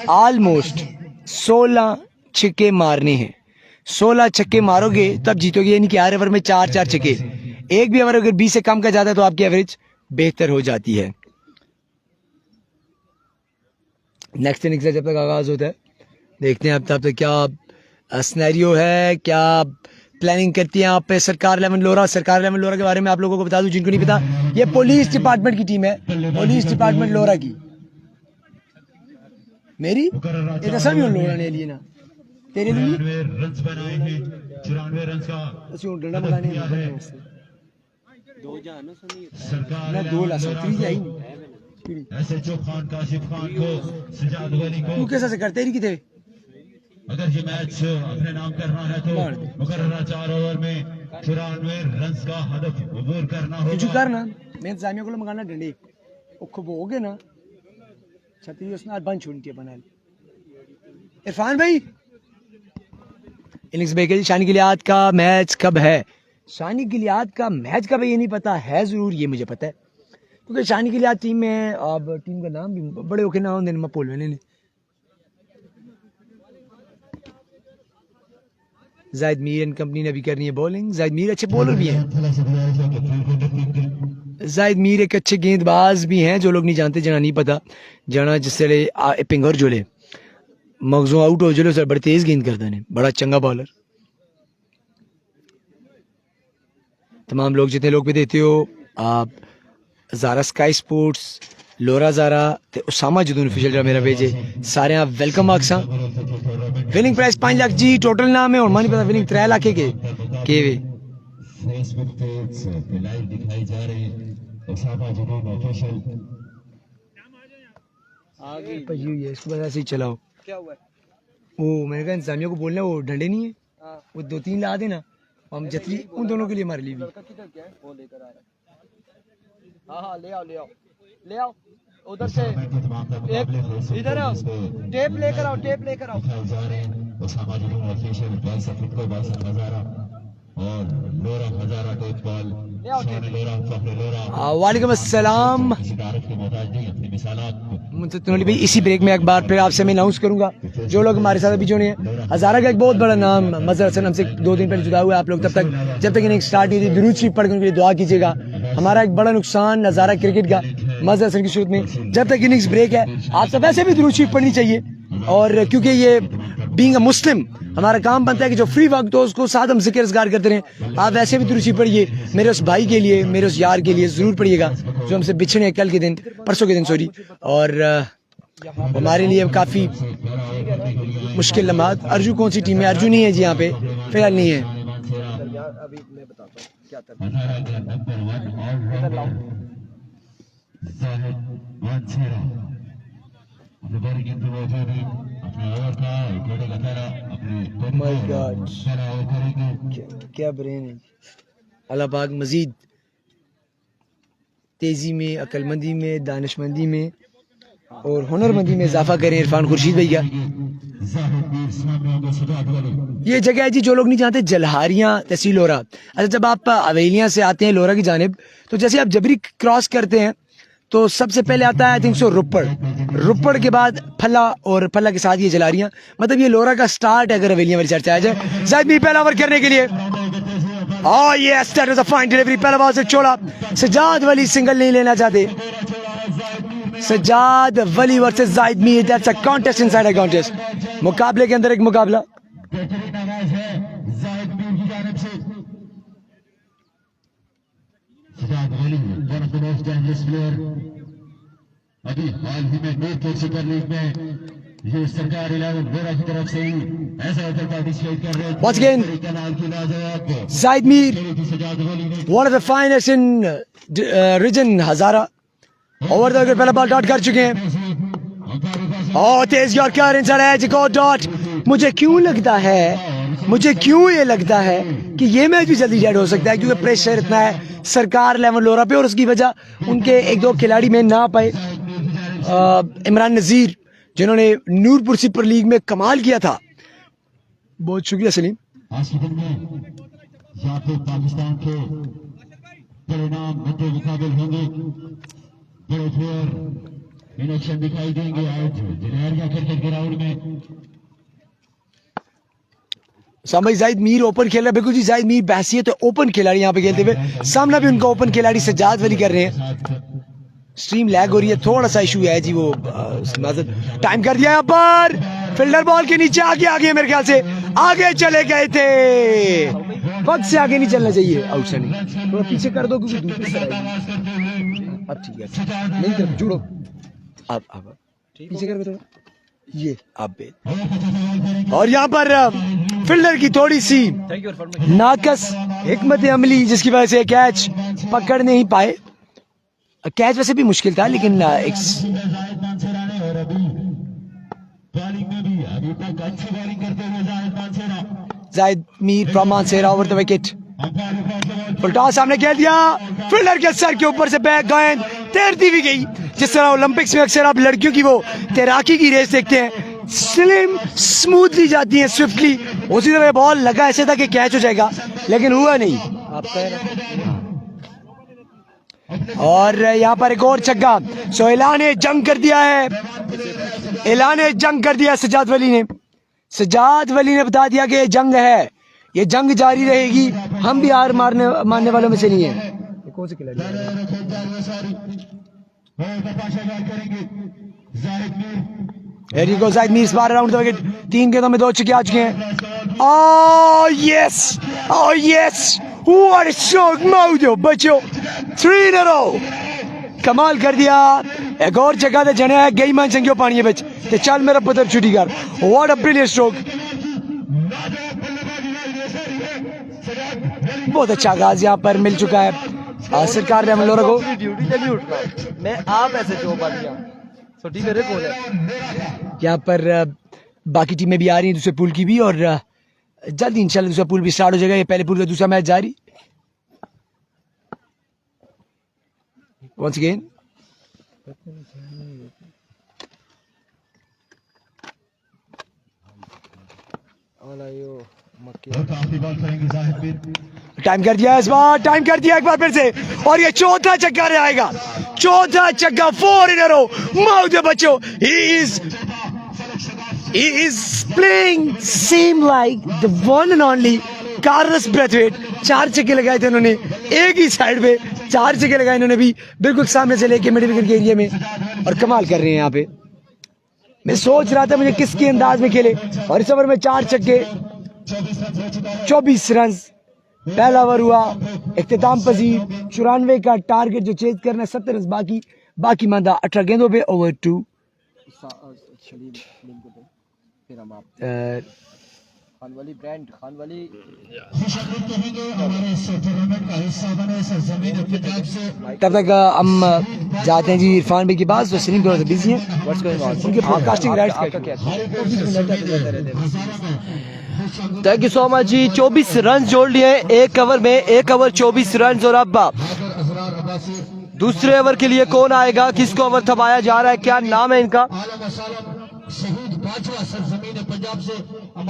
ऑलमोस्ट 16 छक्के मारने हैं। 16 छक्के मारोगे तब जीतोगे, यानी कि हर ओवर में 4 छक्के। एक भी ओवर अगर 20 से कम का जाता है तो आपकी एवरेज बेहतर हो जाती है। नेक्स्ट इनिंग्स जब तक आगाज होता है देखते हैं अब तक क्या सिनेरियो है, क्या प्लानिंग करती है आप पे सरकार 11 लोरा। सरकार 11 लोरा के बारे में आप लोगों को बता दूं जिनको नहीं पता, ये पुलिस डिपार्टमेंट की टीम है, पुलिस डिपार्टमेंट लोरा की। मेरी ये तो सभी लोरा ने लिए ना तेरे लिए
94 रन्स बनाए हैं, 94 रन्स का
ਅਸੀਂ ਹੁਣ ਡੰਡਾ ਮਗਾਣੇ
है। सरकार
मैं 2 लाख 30 जाई नहीं
SHO खान काशिफ खान को सजाद वली को
तू कैसा से करते ही किथे
अगर ये मैच अपने नाम करना है तो मुकर्ररा 4 ओवर में 94 रन्स का हदफ अबूर करना
कुछ
होगा।
करना मैं इंतजामिया को मंगाना डंडे वो खबोगे ना छतरी उसने आज बंद छोड़नी है बना इरफान भाई। इनिंग्स बेके शानी गिलियाद का मैच कब है? शानी गिलियाद का मैच कब है ये नहीं पता है, जरूर ये मुझे पता है क्योंकि शानी गिलियाद टीम में अब टीम का नाम भी बड़े ओके ना होंगे मैं पोल में जाहिद मीर एंड कंपनी ने भी करनी है बॉलिंग। जाहिद मीर अच्छे बॉलर भी हैं, जाहिद मीर एक अच्छे गेंदबाज भी हैं जो लोग नहीं जानते, जना नहीं पता जना जिससे पिंगर जोले मगजों आउट हो जोले सर बड़े तेज गेंद करते हैं, बड़ा चंगा बॉलर। तमाम लोग जितने लोग भी देते हो आप ज़ारा स्काई स्पोर्ट्स लोरा ज़ारा ते उसामा जदून ऑफिशियल जो मेरा पेज है सारे आप वेलकम आखसा। विनिंग प्राइस 5 लाख जी टोटल नाम है और मानी पता विनिंग 3 लाख के वे
फेसबुक पेज पे लाइव दिखाई जा रही है उसामा जदून ऑफिशियल।
आगे ये इसको बस ऐसे ही चलाओ। क्या हुआ वो मैंने कहा इंतजामिया को बोलना वो डंडे नहीं है वो 2-3 ला देना हम जतरी उन दोनों के लिए मार ली भी।
हाँ ले आओ उधर से एक इधर आओ टेप लेकर आओ
दिखाई जा रहे हैं उसामा जदून ऑफिशियल 62 को 62 हजारा और लोरा हजारा टेप बॉल सोने लोरा फखरे लोरा।
वालेकुम अस्सलाम
शिकारत के मोहताज नहीं अपनी मिसालात
मुझसे तुनली भाई इसी ब्रेक में एक बार फिर आपसे मैं अनाउंस करूंगा जो लोग हमारे साथ अभी जुड़े हैं। हजारा का एक बहुत बड़ा नाम मजहर हसन हमसे 2 दिन पहले जुदा हुआ है। आप लोग जब तक इनिंग स्टार्ट हुई थी दुरूद शरीफ पढ़कर उनके लिए दुआ कीजिएगा। हमारा एक बड़ा नुकसान हजारा क्रिकेट का मजहर हसन की सूरत में जब तक इनिंग्स ब्रेक है आप सब वैसे भी दुरूद शरीफ पढ़नी चाहिए और क्योंकि ये बीइंग अ मुस्लिम हमारा काम बनता है कि जो फ्री वक्त हो उसको साथ हम जिक्र असगार करते रहें। आप वैसे भी दुरूद शरीफ पढ़िए मेरे उस भाई के लिए मेरे उस यार के लिए जरूर पढ़िएगा जो हमसे बिछड़े कल के दिन परसों के दिन सॉरी और हमारे लिए काफ़ी मुश्किल लम्हात। अर्जू कौन सी टीम है? अर्जू नहीं है जी यहाँ पे फिलहाल नहीं है।
अभी मैं बताता हूँ क्या क्या ब्रेन है। अल्लाह पाक मजीद तेज़ी में अक्लमंदी में दानिशमंदी में और हुनरमंदी में इजाफा करें इरफान खुर्शीद भैया। ये जगह है जी जो लोग नहीं जानते जलहारियाँ तहसील लोरा। अच्छा जब आप अवेलियाँ से आते हैं लोरा की जानिब तो जैसे आप जबरी क्रॉस करते हैं तो सबसे पहले आता है आई थिंक सो रुपड़ के बाद फल्ला और फल्ला के साथ ये जलारियाँ मतलब ये लोरा का स्टार्ट है अगर हवेलियाँ वाली चर्चा आ जाए। जाहिद मीर पहला ओवर करने के लिए yes that was a fine delivery पहला बॉल से छोड़ा। सजाद वली सिंगल नहीं लेना चाहते। Sajjad Wali versus Zahid Mir that's a contest inside a contest मुकाबले के अंदर एक मुकाबला।
अभी हाल ही में नूरपुर सुपर लीग में ये सरकार 11 बोरा की तरफ से ही ऐसा होकर पार्टिसिपेट कर रहे हैं।
Once again, Zaid Mir, one of the finest in region Hazara. Over the wicket पहला बॉल डॉट कर चुके हैं और तेज यॉर्कर इनसाइड एज एक और डॉट। मुझे क्यों ये लगता है कि ये मैच भी जल्दी डेड हो सकता है क्योंकि प्रेशर इतना है सरकार 11 लोरा पे और उसकी वजह उनके 1-2 खिलाड़ी में ना पाए। इमरान नज़ीर जिन्होंने नूरपुर सुपर लीग में कमाल किया था, बहुत शुक्रिया सलीम।
आज के दिन में या तो पाकिस्तान के परिणाम मुद्दे मुकाबले होंगे, बड़े प्लेयर इन एक्शन दिखाई देंगे आज जिनेरिया क्रिकेट ग्राउंड में।
सामने जाहिद मीर ओपन खेल रहा है, बिल्कुल जी जाहिद मीर बहसियत तो ओपन खिलाड़ी यहाँ पे खेलते हुए, सामना भी उनका ओपन खिलाड़ी सज्जाद वली कर रहे हैं। स्ट्रीम लैग हो रही है, थोड़ा सा इशू है जी, वो टाइम कर दिया यहाँ पर। फील्डर बॉल के नीचे आगे मेरे ख्याल से आगे चले गए थे। वक्त से आगे नहीं चलना चाहिए आउटस्टैंडिंग थोड़ा पीछे कर दो क्योंकि दूसरी तरफ अब ठीक है नहीं तरफ जुड़ो अब पीछे कर दो ये अब और यहाँ पर फील्डर की थोड़ी सी नाकस हिकमत अमली जिसकी वजह से कैच पकड़ नहीं पाए कैच वैसे भी मुश्किल था लेकिन एक
बॉलिंग में भी अभी तक अच्छी बॉलिंग करते हुए Zahid Mansehra
Zahid Mir from Mansehra over the wicket full सामने खेल दिया फील्डर के सर के ऊपर से बैक गेंद तैरती भी गई जिस तरह ओलंपिक्स में अक्सर आप लड़कियों की वो तैराकी की रेस देखते हैं स्लिम स्मूथली जाती है स्विफ्टली उसी तरह बॉल लगा ऐसे था कि कैच हो जाएगा लेकिन हुआ नहीं और यहाँ पर एक और छक्का सो ऐलान जंग कर दिया है ऐलान जंग कर दिया सजाद वली ने बता दिया कि ये जंग है ये जंग जारी रहेगी हम भी हार मानने वालों में से नहीं है कौन से खिलाड़ी जाहिद मीर इस बार राउंड विकेट 3 गेंदों में 2 छक्के आ चुके हैं oh yes what a stroke माउदो बच्चों 3 इन अ रो कमाल कर दिया एक और जगह ते जने गई मान संगियो पानी विच ते चल मेरा पुत्र छुट्टी कर व्हाट अ ब्रिलियंट स्ट्रोक बहुत अच्छा आगाज यहाँ पर मिल चुका है सरकार ने हम लोगों को
ड्यूटी चली उठ रहा मैं आप ऐसे जो बन गया छोटी मेरे को है
यहाँ पर बाकी टीमें भी आ रही हैं दूसरे पूल की भी और जल्दी इंशाल्लाह दूसरा पूल भी स्टार्ट हो जाएगा ये पहले पूल का दूसरा मैच जारी once again
काफी बॉल करेंगे जाहिद मीर
टाइम कर दिया इस बार टाइम कर दिया एक बार फिर से और ये चौथा छक्का रहेगा चौथा छक्का 4 इन अ रो माउद बच्चों he is playing same like the one and only Carlos Brathwaite 4 छक्के लगाए थे उन्होंने एक ही साइड पे 4 छक्के लगाए इन्होंने भी बिल्कुल सामने से लेके मिड विकेट के एरिया में और कमाल कर रहे हैं यहाँ पे मैं सोच रहा था मुझे किसके अंदाज में खेले और इस ओवर में 4 छक्के 24 रन पहला ओवर हुआ इख्तिताम पजीर 94 का टारगेट जो चेज करना है 70 रन बाकी मांदा 18 गेंदों पे ओवर 2
खानवाली ब्रांड खानवाली
तब तक हम जाते हैं जी इरफान भाई के पास वो सिंह थोड़ा सा बिजी हैं उनके broadcasting rights
thank you so much जी 24 रन जोड़ लिए एक ओवर में एक ओवर 24 रन और अब दूसरे ओवर के लिए कौन आएगा किसको ओवर थमाया जा रहा है क्या नाम है इनका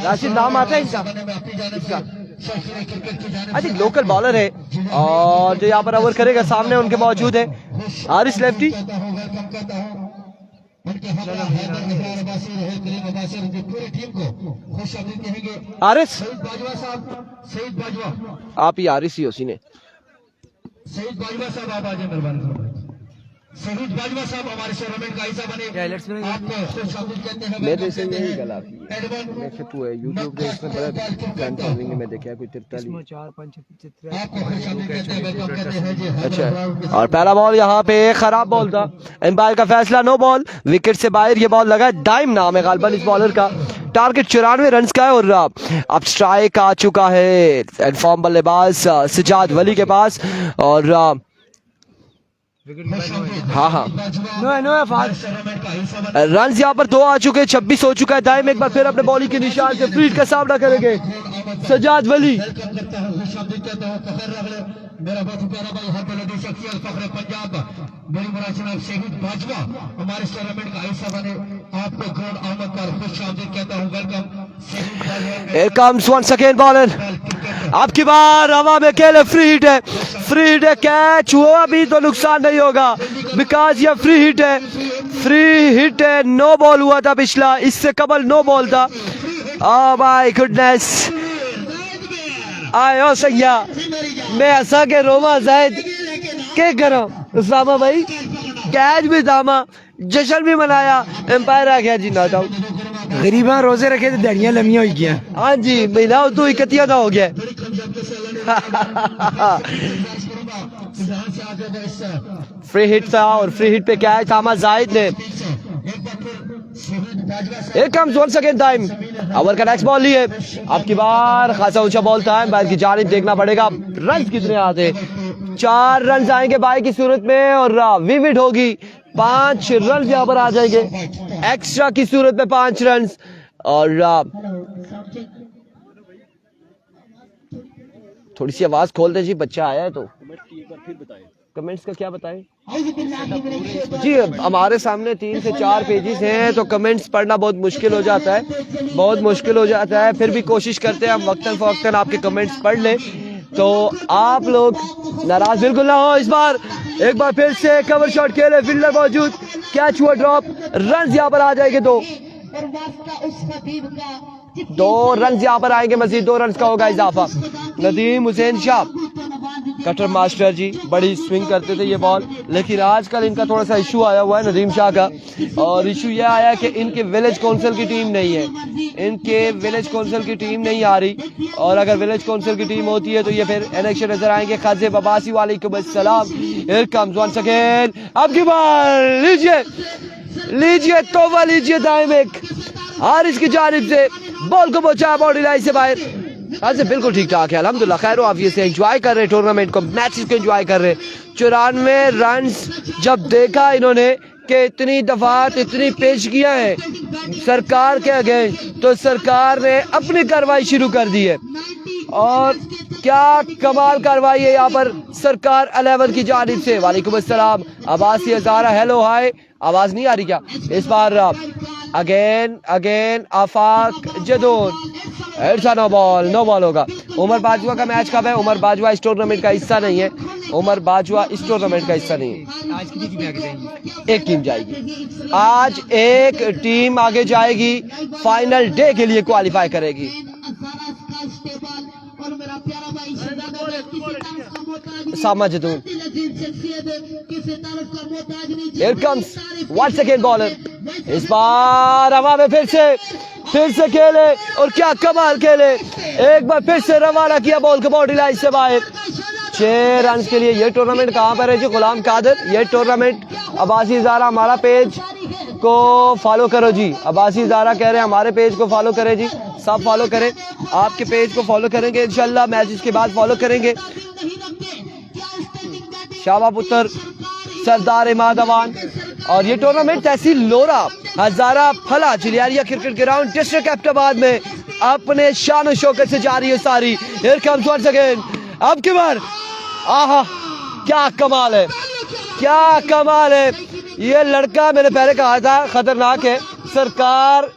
राशिद नाम आता है इसका आई थिंक लोकल बॉलर है और जो यहाँ पर ओवर करेगा सामने उनके मौजूद है हारिस लेफ्टी हारिस आप ही हारिस ही उसी ने
शहीद बाजवा साहब आप आ जाए मेहरबानी शहीद बाजवा साहब हमारे टूर्नामेंट का हिस्सा बने आपको खुश आमदीद कहते हैं
मेरे से यही गला मैं फिटू है YouTube पे इसमें बड़ा फैन फॉलोइंग में देखा कोई 43
आपको खुश आमदीद कहते हैं वेलकम कहते हैं जी
अच्छा और पहला बॉल यहाँ पे खराब बॉल था एम्पायर का फैसला नो बॉल विकेट से बाहर ये बॉल लगा डाइम नाम है गालबन इस बॉलर का टारगेट 94 रन का है और अब स्ट्राइक आ चुका है एंड फॉर्म बल्लेबाज सजाद वली के पास और हाँ रन यहाँ पर 2 आ चुके हैं 26 हो चुका है दाएं में एक बार फिर अपने बॉलिंग के निशान से फील्ड का सामना करेंगे सजाद वली
मेरा बहुत प्यारा भाई हर बलदी शख्सियत फखरे पंजाब बड़ी मुराद शहीद बाजवा हमारे टूर्नामेंट का हिस्सा बने आपको गुड आमद कर खुश आमदीद कहता हूं welcome
Here comes once again bowler अब की बार हवा में खेले फ्री हिट है कैच हुआ भी तो नुकसान नहीं होगा बिकॉज ये फ्री हिट है नो बॉल हुआ था पिछला इससे कबल नो बॉल था ओह माय गुडनेस आयो सैया मैं हंसा के रोमा जायद क्या करो उसामा भाई कैच भी थामा जश्न भी मनाया एम्पायर आ गया जी नॉट आउट
गरीबा रोजे रखे तो दड़ियां लम्बियां हो गया
हाँ जी महिला तो इकतिया हो गया फ्री हिट था और फ्री हिट पे क्या है थामा जाहिद ने। Here comes once again time. Over का नेक्स्ट बॉल लिए। अब की बार खासा ऊंचा बॉल था, एम्पायर की जानिब देखना पड़ेगा रन कितने आते। 4 रन आएंगे बाई की सूरत में और विविड होगी। 5 रन यहाँ पर आ जाएंगे एक्स्ट्रा की सूरत में, 5 रन। और थोड़ी सी आवाज खोल दे जी, बच्चा आया है तो कमेंट्स का क्या बताएं जी। हमारे सामने 3 से 4 पेजेस हैं तो कमेंट्स पढ़ना बहुत मुश्किल हो जाता है, बहुत मुश्किल हो जाता है। फिर भी कोशिश करते हैं हम वक्तन फवक्तन आपके कमेंट्स पढ़ लें, तो आप लोग नाराज बिल्कुल ना हो। इस बार एक बार फिर से कवर शॉट खेले, फील्डर मौजूद, कैच हुआ ड्रॉप, रन यहाँ पर आ जाएंगे 2 रन यहाँ पर आएंगे, मजीद 2 रन का होगा इजाफा। नदीम हुसैन शाह कटर मास्टर जी बड़ी स्विंग करते थे ये बॉल, लेकिन आजकल इनका थोड़ा सा इशू आया हुआ है नदीम शाह का, और इशू यह आया कि इनके विलेज काउंसिल की टीम नहीं है, इनके विलेज काउंसिल की टीम नहीं आ रही। और अगर विलेज काउंसिल की टीम होती है तो ये फिर इलेक्शन नजर आएंगे। खाजिब अब्बासी वालेकुम अस्सलाम। हियर कम्स वंस अगेन, अब की बार लीजिए तोबा लीजिए दाइमेक हारिस की जानिब से, बॉल को पहुंचा बॉडी लाइन से बाहर। आज बिल्कुल ठीक ठाक है अल्हम्दुलिल्लाह, खैर आफियत से एंजॉय कर रहे टूर्नामेंट को, मैचेस को एंजॉय कर रहे। 94 रन जब देखा इन्होंने कि इतनी दफात इतनी पेशगियां हैं सरकार के अगेंस्ट, तो सरकार ने अपनी कार्रवाई शुरू कर दी है। और क्या कमाल कार्रवाई है यहाँ पर सरकार 11 की जानिब से। वालेकुम अस्सलाम अब्बासी हजारा, हेलो हाय, आवाज नहीं आ रही क्या? इस बार अगेन आफाक जदून, नो बॉल होगा। उमर बाजवा का मैच कब है? उमर बाजवा इस टूर्नामेंट का हिस्सा नहीं है, उमर बाजवा इस टूर्नामेंट का हिस्सा नहीं है।
आज कितनी टीमें आगे जाएंगी?
एक टीम जाएगी, आज एक टीम आगे जाएगी, फाइनल डे के लिए क्वालिफाई करेगी। सामा Jadoon, Here comes once again bowler, इस बार हवा में फिर से खेले और क्या कमाल खेले, एक बार फिर से रवाना किया बॉल को बॉडी लाइन से बाहर। 6 रन के लिए। ये टूर्नामेंट कहाँ पर है जी गुलाम कादिर? ये टूर्नामेंट अब्बासी ज़ारा, हमारा पेज को फॉलो करो जी। अब्बासी ज़ारा कह रहे हैं हमारे पेज को फॉलो करें जी, सब फॉलो करें, आपके पेज को फॉलो करेंगे इंशाल्लाह, मैचेस के बाद फॉलो करेंगे। शाबा पुत्र सरदार इमादवान। और ये टूर्नामेंट तहसील लोरा हजारा फला चिलियारिया क्रिकेट ग्राउंड डिस्ट्रिक्ट एबटाबाद में अपने शान और शौकत से जारी है सारी। हियर कम्स वंस अगेन, अब की बार आहा क्या कमाल है, क्या कमाल है। ये लड़का मैंने पहले कहा था खतरनाक है, सरकार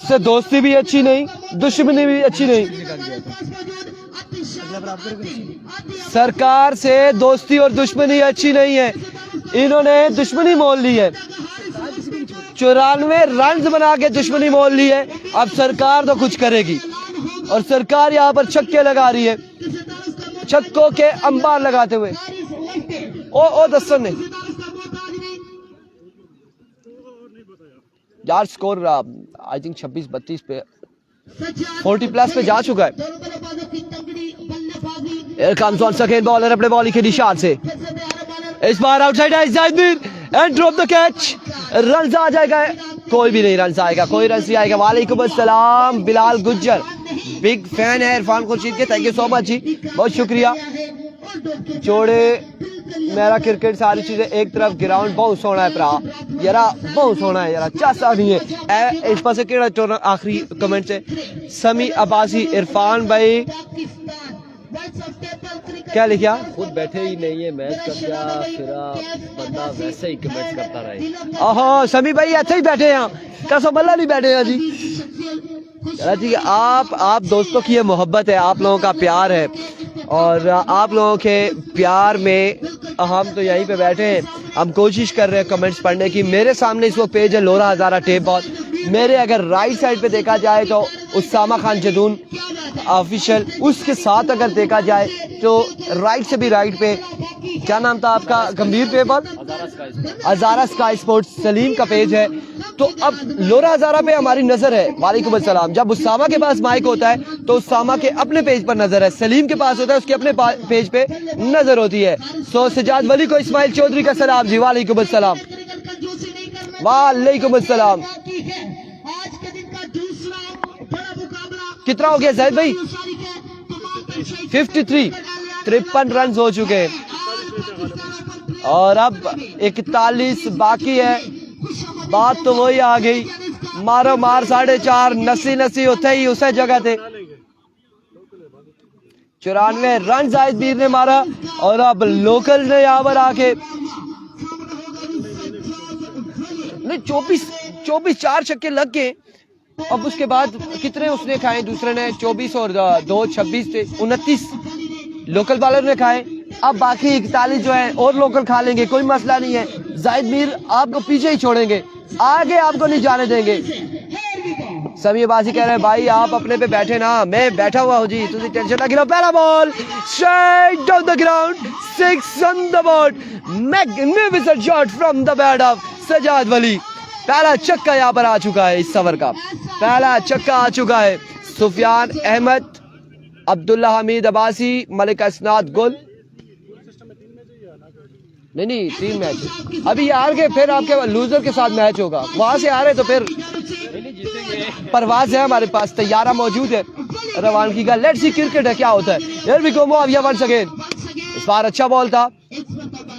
से दोस्ती भी अच्छी नहीं, दुश्मनी भी अच्छी नहीं, सरकार से दोस्ती और दुश्मनी अच्छी नहीं है, इन्होंने दुश्मनी मोल ली है। 94 रन बना के दुश्मनी मोल ली है। अब सरकार तो कुछ करेगी और सरकार यहाँ पर छक्के लगा रही है, छक्कों के अंबार लगाते हुए। ओ दस्तन ने यार स्कोर आई थिंक 26-32 पे 40 प्लस पे जा चुका है। बॉलर अपने बॉलिंग के निशान से, इस बार आउटसाइड है Zahid Mir and drop the catch, run आ जाएगा, कोई भी नहीं रन आएगा, कोई रन नहीं आएगा। वालेकुम अस्सलाम बिलाल गुज्जर, बिग फैन है इरफान खुर्शीद के, थैंक यू सो मच जी, बहुत शुक्रिया। जोड़े मेरा क्रिकेट सारी चीजें एक तरफ, ग्राउंड बहुत सोना है भरा यारा, बहुत सोना है यारा, चासा नहीं है। इस पास केड़ा आखिरी कमेंट से समी अब्बासी, इरफान भाई क्या लिखा?
खुद बैठे ही नहीं है मैच का, क्या फिरा बंदा वैसे ही कमेंट्स करता रहे।
ओहो समी भाई ऐसे ही बैठे हैं, कसम अल्लाह नहीं बैठे हैं जी। जी आप दोस्तों की ये मोहब्बत है, आप लोगों का प्यार है, और आप लोगों के प्यार में हम तो यहीं पे बैठे हैं, हम कोशिश कर रहे हैं कमेंट्स पढ़ने की। मेरे सामने इस वक्त पेज है लोरा हजारा टेप बॉल, मेरे अगर राइट साइड पे देखा जाए तो उसामा खान जदून ऑफिशियल, उसके साथ अगर देखा जाए तो राइट से भी राइट पे क्या नाम था आपका गंभीर पेपर? हजारा स्काई स्पोर्ट्स सलीम का पेज है। तो अब लोरा हजारा पे हमारी नजर है। वालेकुम अस्सलाम। जब उसामा के पास माइक होता है तो उसामा के अपने पेज पर नजर है, सलीम के पास होता है उसके अपने पेज पे नजर होती है। सो सजाद वली को इस्माइल चौधरी का सलाम जी। वालेकुम अस्सलाम। वालेकुम अस्सलाम। कितना हो गया जैद भाई? 53 रन हो चुके हैं और अब 41 बाकी है। बात तो वही आ गई, मारो मार 4.5 नसी होते ही उस जगह थे। 94 रन जाहिद मीर ने मारा और अब लोकल ने यहाँ पर आके नहीं 24 4 छक्के लग गए। अब उसके बाद कितने उसने खाए? दूसरे ने 24 और 2 26 थे, 29 लोकल बॉलर ने खाए। अब बाकी 41 जो है और लोकल खा लेंगे, कोई मसला नहीं है। जाहिद मीर आपको पीछे ही छोड़ेंगे, आगे आपको नहीं जाने देंगे। समी बाजी कह रहे हैं भाई आप अपने पे बैठे ना, मैं बैठा हुआ हूँ जी, तुझे टेंशन ना गिरो। पहला ball straight down the ground, 6 on the board. Magnificent shot from the bat of Sajjad Wali. पहला छक्का यहाँ पर आ चुका है, इस ओवर का पहला छक्का आ चुका है। सुफियान अहमद, अब्दुल्ला हमीद अब्बासी, मलिक असनाद गुल। नहीं 3 मैच अभी हार गए, फिर आपके लूजर के साथ मैच होगा। वहां से हारे तो फिर परवाज है हमारे पास, तैयारा मौजूद है रवानगी का। लेट्स सी क्रिकेट है क्या होता है। Here we go Muawiya once again. इस बार अच्छा बॉल था,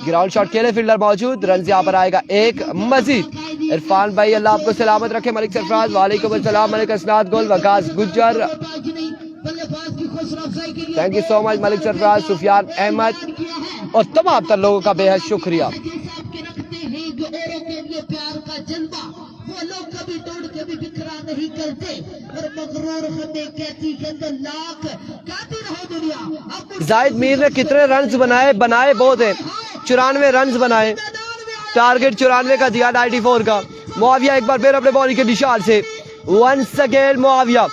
ग्राउंड शॉट खेले, फील्डर मौजूद, रन यहाँ पर आएगा एक मजीद। इरफान भाई अल्लाह आपको सलामत रखे। मलिक सरफराज वालेकुम अस्सलाम। Malik Asnad Gul, Waqas Gujjar, thank you so much Malik Sarfaraz, Sufiyan Ahmed और तमाम तर लोगों का बेहद शुक्रिया। जाहिद मीर ने कितने रन्स बनाए बहुत हैं, 94 रन्स बनाए। टारगेट 94 का दिया 94 का। मुआविया एक बार फिर अपने बॉलिंग के निशान से वंस अगेन मुआविया।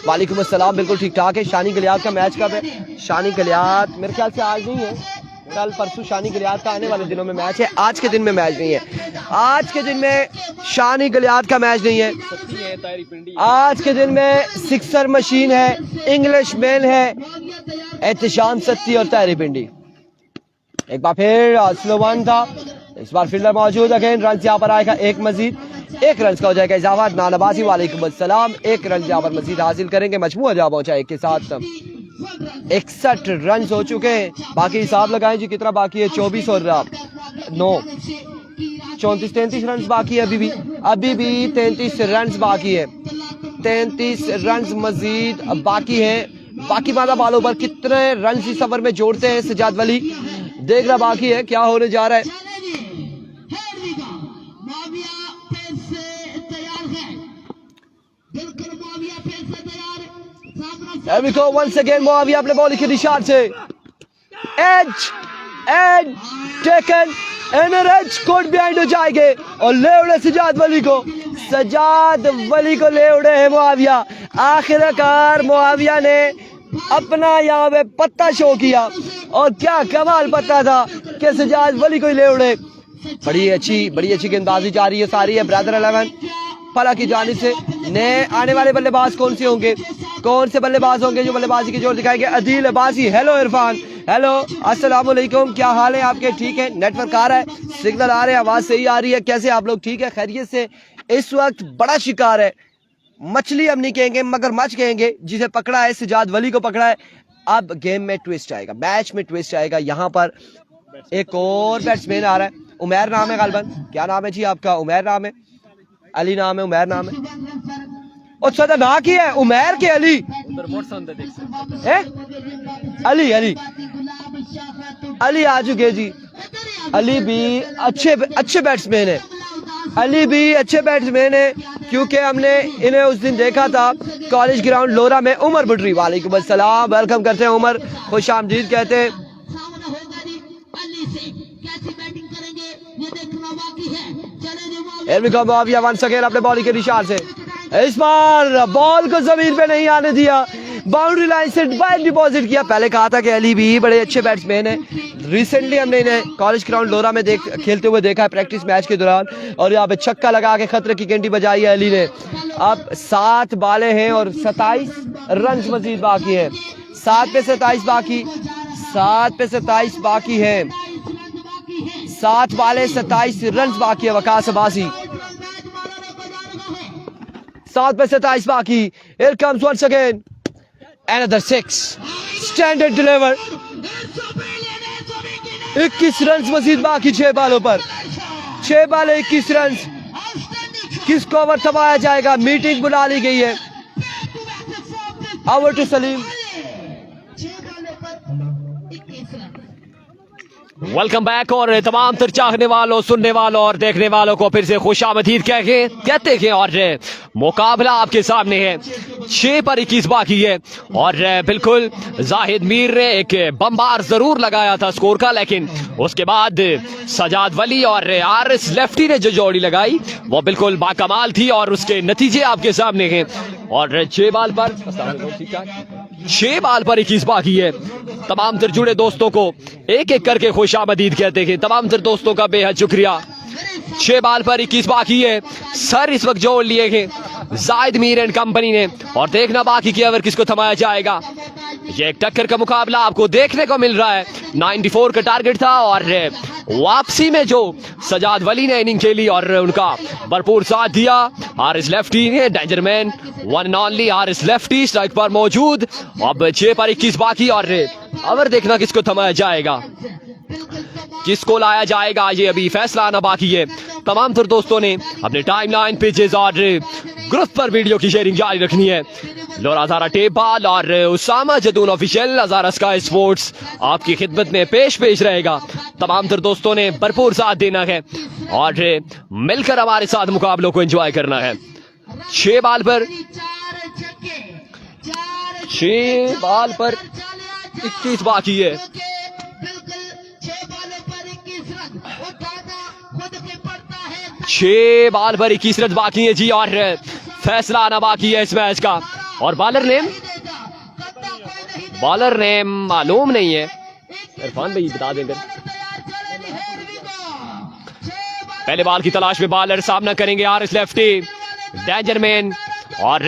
वालेकुम अस्सलाम, बिल्कुल ठीक ठाक है। शानी गलियात का मैच कब है? शानी गलियात मेरे ख्याल से आज नहीं है, कल परसों शानी गलियात का आने वाले दिनों में मैच है। आज के दिन में मैच नहीं है, आज के दिन में शानी गलियात का मैच नहीं है। आज के दिन में सिक्सर मशीन है, इंग्लिश मैन है, एहतशाम सत्ती और तारी पिंडी। एक बार फिर स्लो वन था, इस बार फील्डर मौजूद अगेन। रन यहाँ पर आएगा एक मजीद, 1 रन का हो जाएगा इजाफा। नानबासी वालेकुम अस्सलाम, 1 रन यहाँ पर मजीद हासिल करेंगे। मजमूआ जवाब पहुंचा एक के साथ 61 रन हो चुके हैं। बाकी हिसाब लगाएं जी कितना बाकी है, 24 और 9 34 रन बाकी है। अभी भी 33 रन बाकी है, 33 रन मजीद बाकी है। बाकी बाधा बालों पर कितने रन इस ओवर में जोड़ते हैं सजाद वली, देखना बाकी है क्या होने जा रहा है। Here we go once again, Muawiya अपने बॉलिंग के निशान से edge taken edge caught behind हो जाएंगे और ले उड़े सजाद वली को ले उड़े है मुआविया। आखिरकार मुआविया ने अपना यहाँ पे पत्ता शो किया और क्या कमाल पत्ता था कि सजाद वली को ले उड़े। बड़ी अच्छी गेंदबाजी जा रही है सारी है ब्रदर 11 फला की जानिब से। नए आने वाले बल्लेबाज कौन से होंगे, कौन से बल्लेबाज होंगे जो बल्लेबाजी की जोर दिखाएंगे? अदील अब्बासी, हेलो इरफान, हेलो अस्सलाम वालेकुम, क्या हाल है आपके? ठीक है, नेटवर्क आ रहा है, सिग्नल आ रहे हैं, आवाज सही आ रही है, कैसे आप लोग? ठीक है, खैरियत से। इस वक्त बड़ा शिकार है, मछली हम नहीं कहेंगे मगरमच्छ कहेंगे, जिसे पकड़ा है सजाद वली को पकड़ा है। अब गेम में ट्विस्ट आएगा, मैच में ट्विस्ट आएगा। यहाँ पर एक और बैट्समैन आ रहा है, उमैर नाम है गालबन। क्या नाम है जी आपका? उमैर नाम है, अली नाम है, उमैर नाम है। और सदा ना की है उमैर के अली अली आ चुके जी। अली भी अच्छे बैट्समैन है, अली भी अच्छे बैट्समैन है क्योंकि हमने इन्हें उस दिन देखा था कॉलेज ग्राउंड लोरा में। उमर बुटरी वालेकुम अस्सलाम, वेलकम करते हैं उमर, खुश आमदीद कहते हैं। वंस अगेन अपने बॉलिंग के निशान से इस बार बॉल को जमीन पे नहीं आने दिया, बाउंड्री लाइन से बैक डिपॉजिट किया। पहले कहा था कि अली भी बड़े अच्छे बैट्समैन हैं। रिसेंटली हमने इन्हें कॉलेज ग्राउंड लोरा में खेलते हुए देखा है प्रैक्टिस मैच के दौरान, और यहाँ पे छक्का लगा के खतरे की घंटी बजाई है अली ने। अब 7 बालें हैं और 27 रन मजीद बाकी है। 7 पे 27 बाकी, 7 पे 27 बाकी है। 7 बालें 27 रन बाकी है। वकास अब्बासी 7 पे 27 बाकी। Here comes once again another 6 standard deliver। 21 run मजीद बाकी 6 बालों पर। 6 बालें 21 रन। किसको ओवर थमाया जाएगा? मीटिंग बुला ली गई है। Over to Saleem.
Welcome back. और तमाम तर चाहने वालों, सुनने वालों और देखने वालों को फिर से खुशामदीद कहते हैं। और मुकाबला आपके सामने है। 6 पर 21 बाकी है। और बिल्कुल जाहिद मीर ने एक बम्बार जरूर लगाया था स्कोर का, लेकिन उसके बाद सजाद वली और आरिस लेफ्टी ने जो जोड़ी लगाई वो बिल्कुल बाकमाल थी, और उसके नतीजे आपके सामने हैं। और 6 बाल पर 21 बाकी है। तमाम तर जुड़े दोस्तों को एक एक करके खुशामदीद कहते हैं। तमाम तर दोस्तों का बेहद शुक्रिया। 6 बाल पर 21 बाकी है। सर इस वक्त जोड़ लिए हैं जाहिद मीर एंड कंपनी ने, और देखना बाकी कि ओवर किसको थमाया जाएगा। ये एक टक्कर का मुकाबला आपको देखने को मिल रहा है। 94 का टारगेट था, और वापसी में जो सजाद वली ने इनिंग खेली और उनका भरपूर साथ दिया। आरिस लेफ्टी ने danger man, one and only Aris lefty strike पर मौजूद। अब 6 पर 21 बाकी, और ओवर देखना किसको थमाया जाएगा, किसको लाया जाएगा, ये अभी फैसला आना बाकी है। तमाम तर दोस्तों ने अपने टाइमलाइन पेजेस और ग्रुप पर वीडियो की शेयरिंग जारी रखनी है। लोरा हज़ारा टेप बाल और उसामा जदून ऑफिशियल हज़ारा स्काई स्पोर्ट्स आपकी खिदमत में पेश रहेगा। तमाम तर दोस्तों ने भरपूर साथ देना है और मिलकर हमारे साथ मुकाबलों को एंजॉय करना है। 6 बाल पर 21 बाकी है। 6 बाल पर 21 रन बाकी है जी, और फैसला आना बाकी है इस मैच का। और बॉलर नेम मालूम नहीं है, इरफान भाई बता देंगे। पहले बाल की तलाश में बॉलर सामना करेंगे आरिस लेफ्टी, डेंजर मैन, और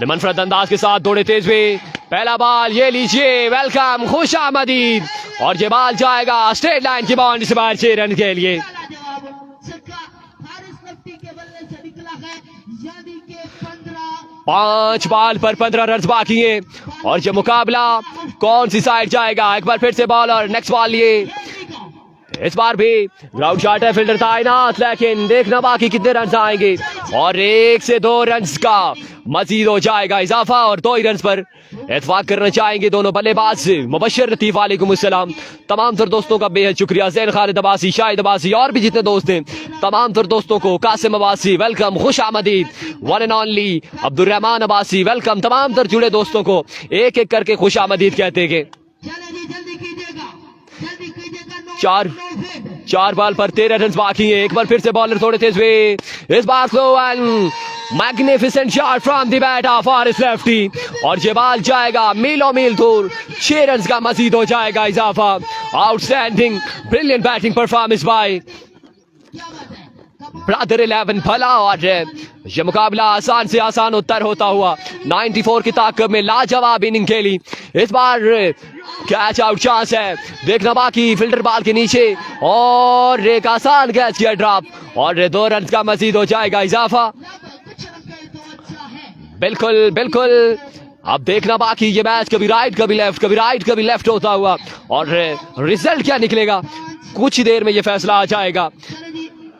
मनफरद अंदाज के साथ दौड़े तेज हुए। पहला बाल ये लीजिए, वेलकम, खुशामदीद, और ये बाल जाएगा स्ट्रेट लाइन की बाउंड्री से बाहर 6 रन के लिए। 5 बाल पर 15 रन बाकी है, और ये मुकाबला कौन सी साइड जाएगा। एक बार फिर से बॉलर, नेक्स्ट बॉल लिए, इस बार भी ग्राउंड शॉट है, फील्डर तैनात, लेकिन देखना बाकी कितने रन आएंगे। और 1 से 2 रन का मजीद हो जाएगा इजाफा, और 2 ही रन पर इत्फाक करना चाहेंगे दोनों बल्लेबाज। मुबशर लतीफ वालेकुम अस्सलाम। तमाम तर दोस्तों का बेहद शुक्रिया। जैन खालिद अब्बासी, शाहिद अब्बासी और भी जितने दोस्त हैं तमाम तर दोस्तों को, कासिम अब्बासी वेलकम, खुश आमदीद, one and only Abdurrahman Abbasi welcome. तमाम तर जुड़े दोस्तों को एक एक करके खुश आमदीद कहते हैं। 4 बाल पर 13 रन बाकी है। एक बार फिर से बॉलर थोड़े तेज हुए, इस बार slow and magnificent shot from the bat of Aris lefty, और ये बाल जाएगा मीलों मील दूर। 6 रन का मजीद हो जाएगा इजाफा। Outstanding brilliant batting performance bye brother 11 भला, और ये मुकाबला आसान से आसान उत्तर होता हुआ 94 की ताकत में लाजवाब इनिंग खेली। इस बार कैच आउट चांस है, देखना बाकी, फील्डर बाल के नीचे, और एक आसान कैच किया ड्रॉप, और 2 रन का मजीद हो जाएगा इजाफा। बिल्कुल बिल्कुल, अब देखना बाकी ये मैच कभी राइट कभी लेफ्ट, कभी राइट कभी लेफ्ट होता हुआ, और रिजल्ट क्या निकलेगा कुछ ही देर में ये फैसला आ जाएगा।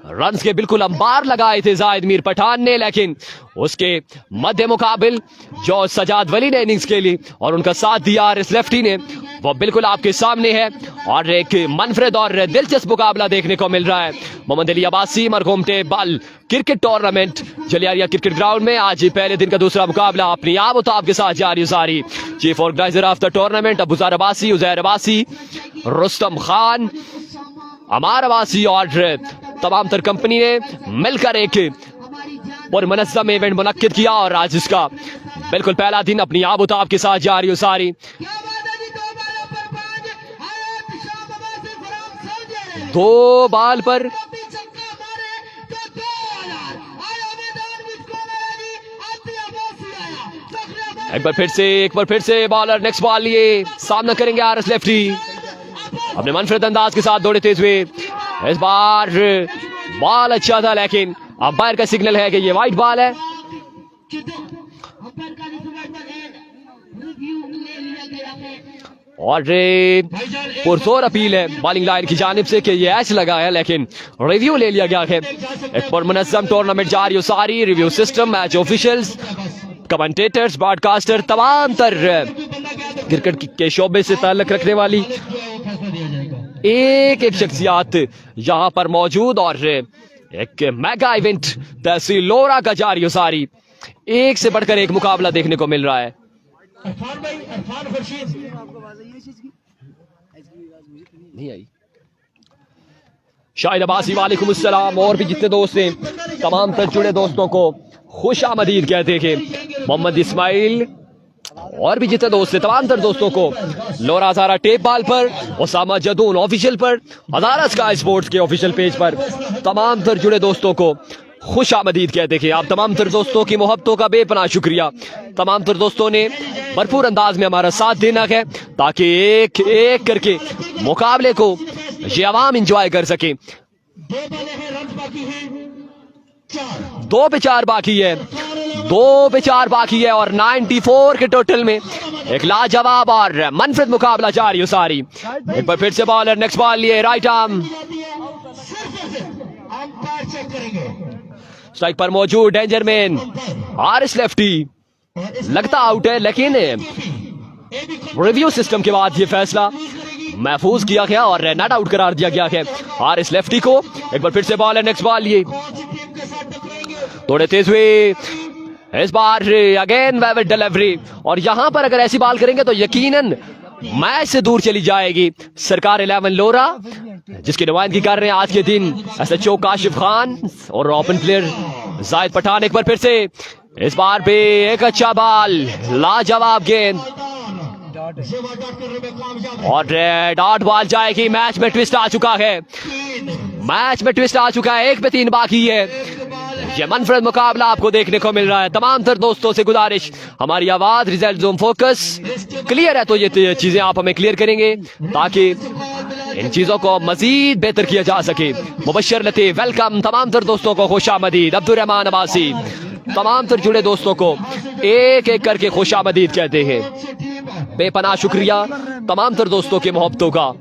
रन्स के बिल्कुल अंबार लगाए थे जाहिद मीर पठान ने, लेकिन उसके मध्य मुकाबिल जो सजाद वली ने इनिंग्स खेली और उनका साथ दिया आरिस लेफ्टी ने, वो बिल्कुल आपके सामने है, और एक मनफरद और दिलचस्प मुकाबला देखने को मिल रहा है। मोहम्मद अली अब्बासी मरहूम टेप बाल क्रिकेट टूर्नामेंट जलियारिया क्रिकेट ग्राउंड में आज पहले दिन का दूसरा मुकाबला अपनी आप तो आपके साथ जारी सारी। Chief organiser of the tournament Abuzar Abbasi, Uzair Abbasi, Rustam Khan, Amar Abbasi और तमाम तर कंपनी ने मिलकर एक पुरमनज़्ज़म इवेंट मुनक्किद किया, और आज इसका बिल्कुल पहला दिन अपनी आबोताब के साथ जारी उसारी।
क्या बात है जी, 2 बालों पर 5 हयात शाबाश से फराम सऊदी अरब
2 बाल पर
कभी छक्का मारे तो 2000 आया मैदान में कौन आया जी, आतिया बासी आया तकरीबन
एक बार फिर से बॉलर नेक्स्ट बॉल लिए सामना करेंगे आरएस लेफ्टी। अपने मनफरद अंदाज के साथ दौड़ते हुए इस बार बॉल अच्छा था, लेकिन अंपायर का सिग्नल है कि ये वाइट बॉल है
अंपायर का रिव्यू ले लिया गया है।
और पुरजोर अपील है बॉलिंग लाइन की जानिब से कि ये ऐच लगा है, लेकिन रिव्यू ले लिया गया है। एक पुरमुनज़्ज़म टूर्नामेंट जारी सारी, review system, match officials, commentators, broadcaster, तमाम तर क्रिकेट के शोबे से ताल्लुक रखने वाली एक शख्सियात यहाँ पर मौजूद और एक मेगा इवेंट तहसील लोरा का जारी सारी, एक से बढ़कर एक मुकाबला देखने को मिल रहा है।
इरफान भाई, इरफान खुर्शीद
नहीं आई शाहिद अब्बासी वालेकुम अस्सलाम, और भी जितने दोस्त हैं तमाम तर जुड़े दोस्तों को खुश आमदीद कहते हैं। मोहम्मद इस्माइल और भी जितने दोस्त हैं तमाम तर दोस्तों को लोरा हज़ारा टेप बाल पर, ओसामा जदून ऑफिशियल पर, हज़ारा स्काई स्पोर्ट्स के ऑफिशियल पेज पर तमाम तर जुड़े दोस्तों को खुश आमदीद कहते हैं। आप तमाम तर दोस्तों की मोहब्बतों का बेपनाह शुक्रिया। तमाम तर दोस्तों ने भरपूर अंदाज में हमारा साथ देना है ताकि एक एक करके मुकाबले को ये आवाम इंजॉय कर सके।
2 बॉलें हैं, रन बाकी हैं 4।
2 पे 4 बाकी है, 2 पे 4 बाकी है और 94 के टोटल में एक लाजवाब और मनफरद मुकाबला जारी सारी। एक बार फिर से बॉलर नेक्स्ट बॉल लिए राइट आर्म
अंपायर चेक करेंगे।
स्ट्राइक पर मौजूद डेंजर मैन आरएस लेफ्टी लगता आउट है, लेकिन रिव्यू सिस्टम के बाद ये फैसला महफूज किया गया और नॉट आउट करार दिया गया है आरएस लेफ्टी को। एक बार फिर से बॉल है नेक्स्ट बॉल लिए थोड़े तेज हुए, इस बार अगेन वेविड डिलीवरी, और यहां पर अगर ऐसी बॉल करेंगे तो यकीनन मैच से दूर चली जाएगी सरकार 11 लोरा, जिसकी नुमाइंदगी कर रहे हैं आज के दिन एसएचओ काशिफ खान और ओपन प्लेयर जाहिद पठान। एक बार फिर से इस बार भी एक अच्छा बॉल, लाजवाब गेंद और डॉट बॉल जाएगी। मैच में ट्विस्ट आ चुका है, मैच में ट्विस्ट आ चुका है, 1 पे 3 बाकी है। ये मनफरद मुकाबला आपको देखने को मिल रहा है। तमाम तर दोस्तों से गुजारिश, हमारी आवाज रिजल्ट जूम फोकस क्लियर है तो ये चीजें आप हमें क्लियर करेंगे ताकि इन चीजों को मजीद बेहतर किया जा सके। मुबशर लतीफ वेलकम, तमाम तर दोस्तों को खुशामदीद। अब्दुल रहमान अब्बासी, तमाम तर जुड़े दोस्तों को एक एक करके खुशामदीद कहते हैं। बेपनाह शुक्रिया तमाम तर दोस्तों के मोहब्बतों का।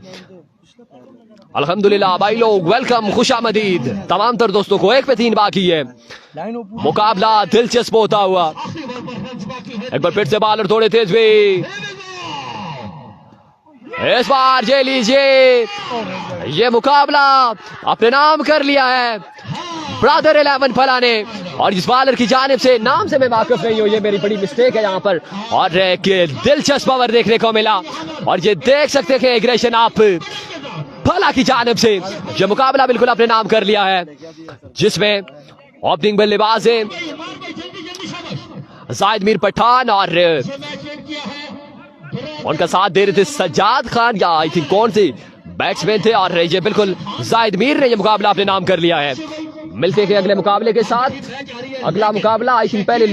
अल्हम्दुलिल्लाह भाई लोग वेलकम, खुशामदीद तमाम तर दोस्तों को। 1 पे 3 बाकी है, मुकाबला दिलचस्प होता हुआ। एक बार फिर से बॉलर थोड़े तेज हुए, इस बार ये लीजिए ये मुकाबला अपने नाम कर लिया है ब्रदर 11 फलाने, और इस बॉलर की जानिब से नाम से मैं वाकिफ नहीं हूँ, ये मेरी बड़ी मिस्टेक है यहाँ पर। और दिलचस्प ओवर देखने को मिला और ये देख सकते हैं एग्रेशन आप फला की जानिब से ये मुकाबला बिल्कुल अपने नाम कर लिया है, जिसमें ओपनिंग बल्लेबाज है जाहिद मीर पठान और उनका साथ दे रहे थे सज्जाद खान या आई थिंक कौन से बैट्समैन थे, और ये बिल्कुल जाहिद मीर ने ये मुकाबला अपने नाम कर लिया है। मिलते हैं अगले मुकाबले के साथ। अगला मुकाबला आई थिंक पहले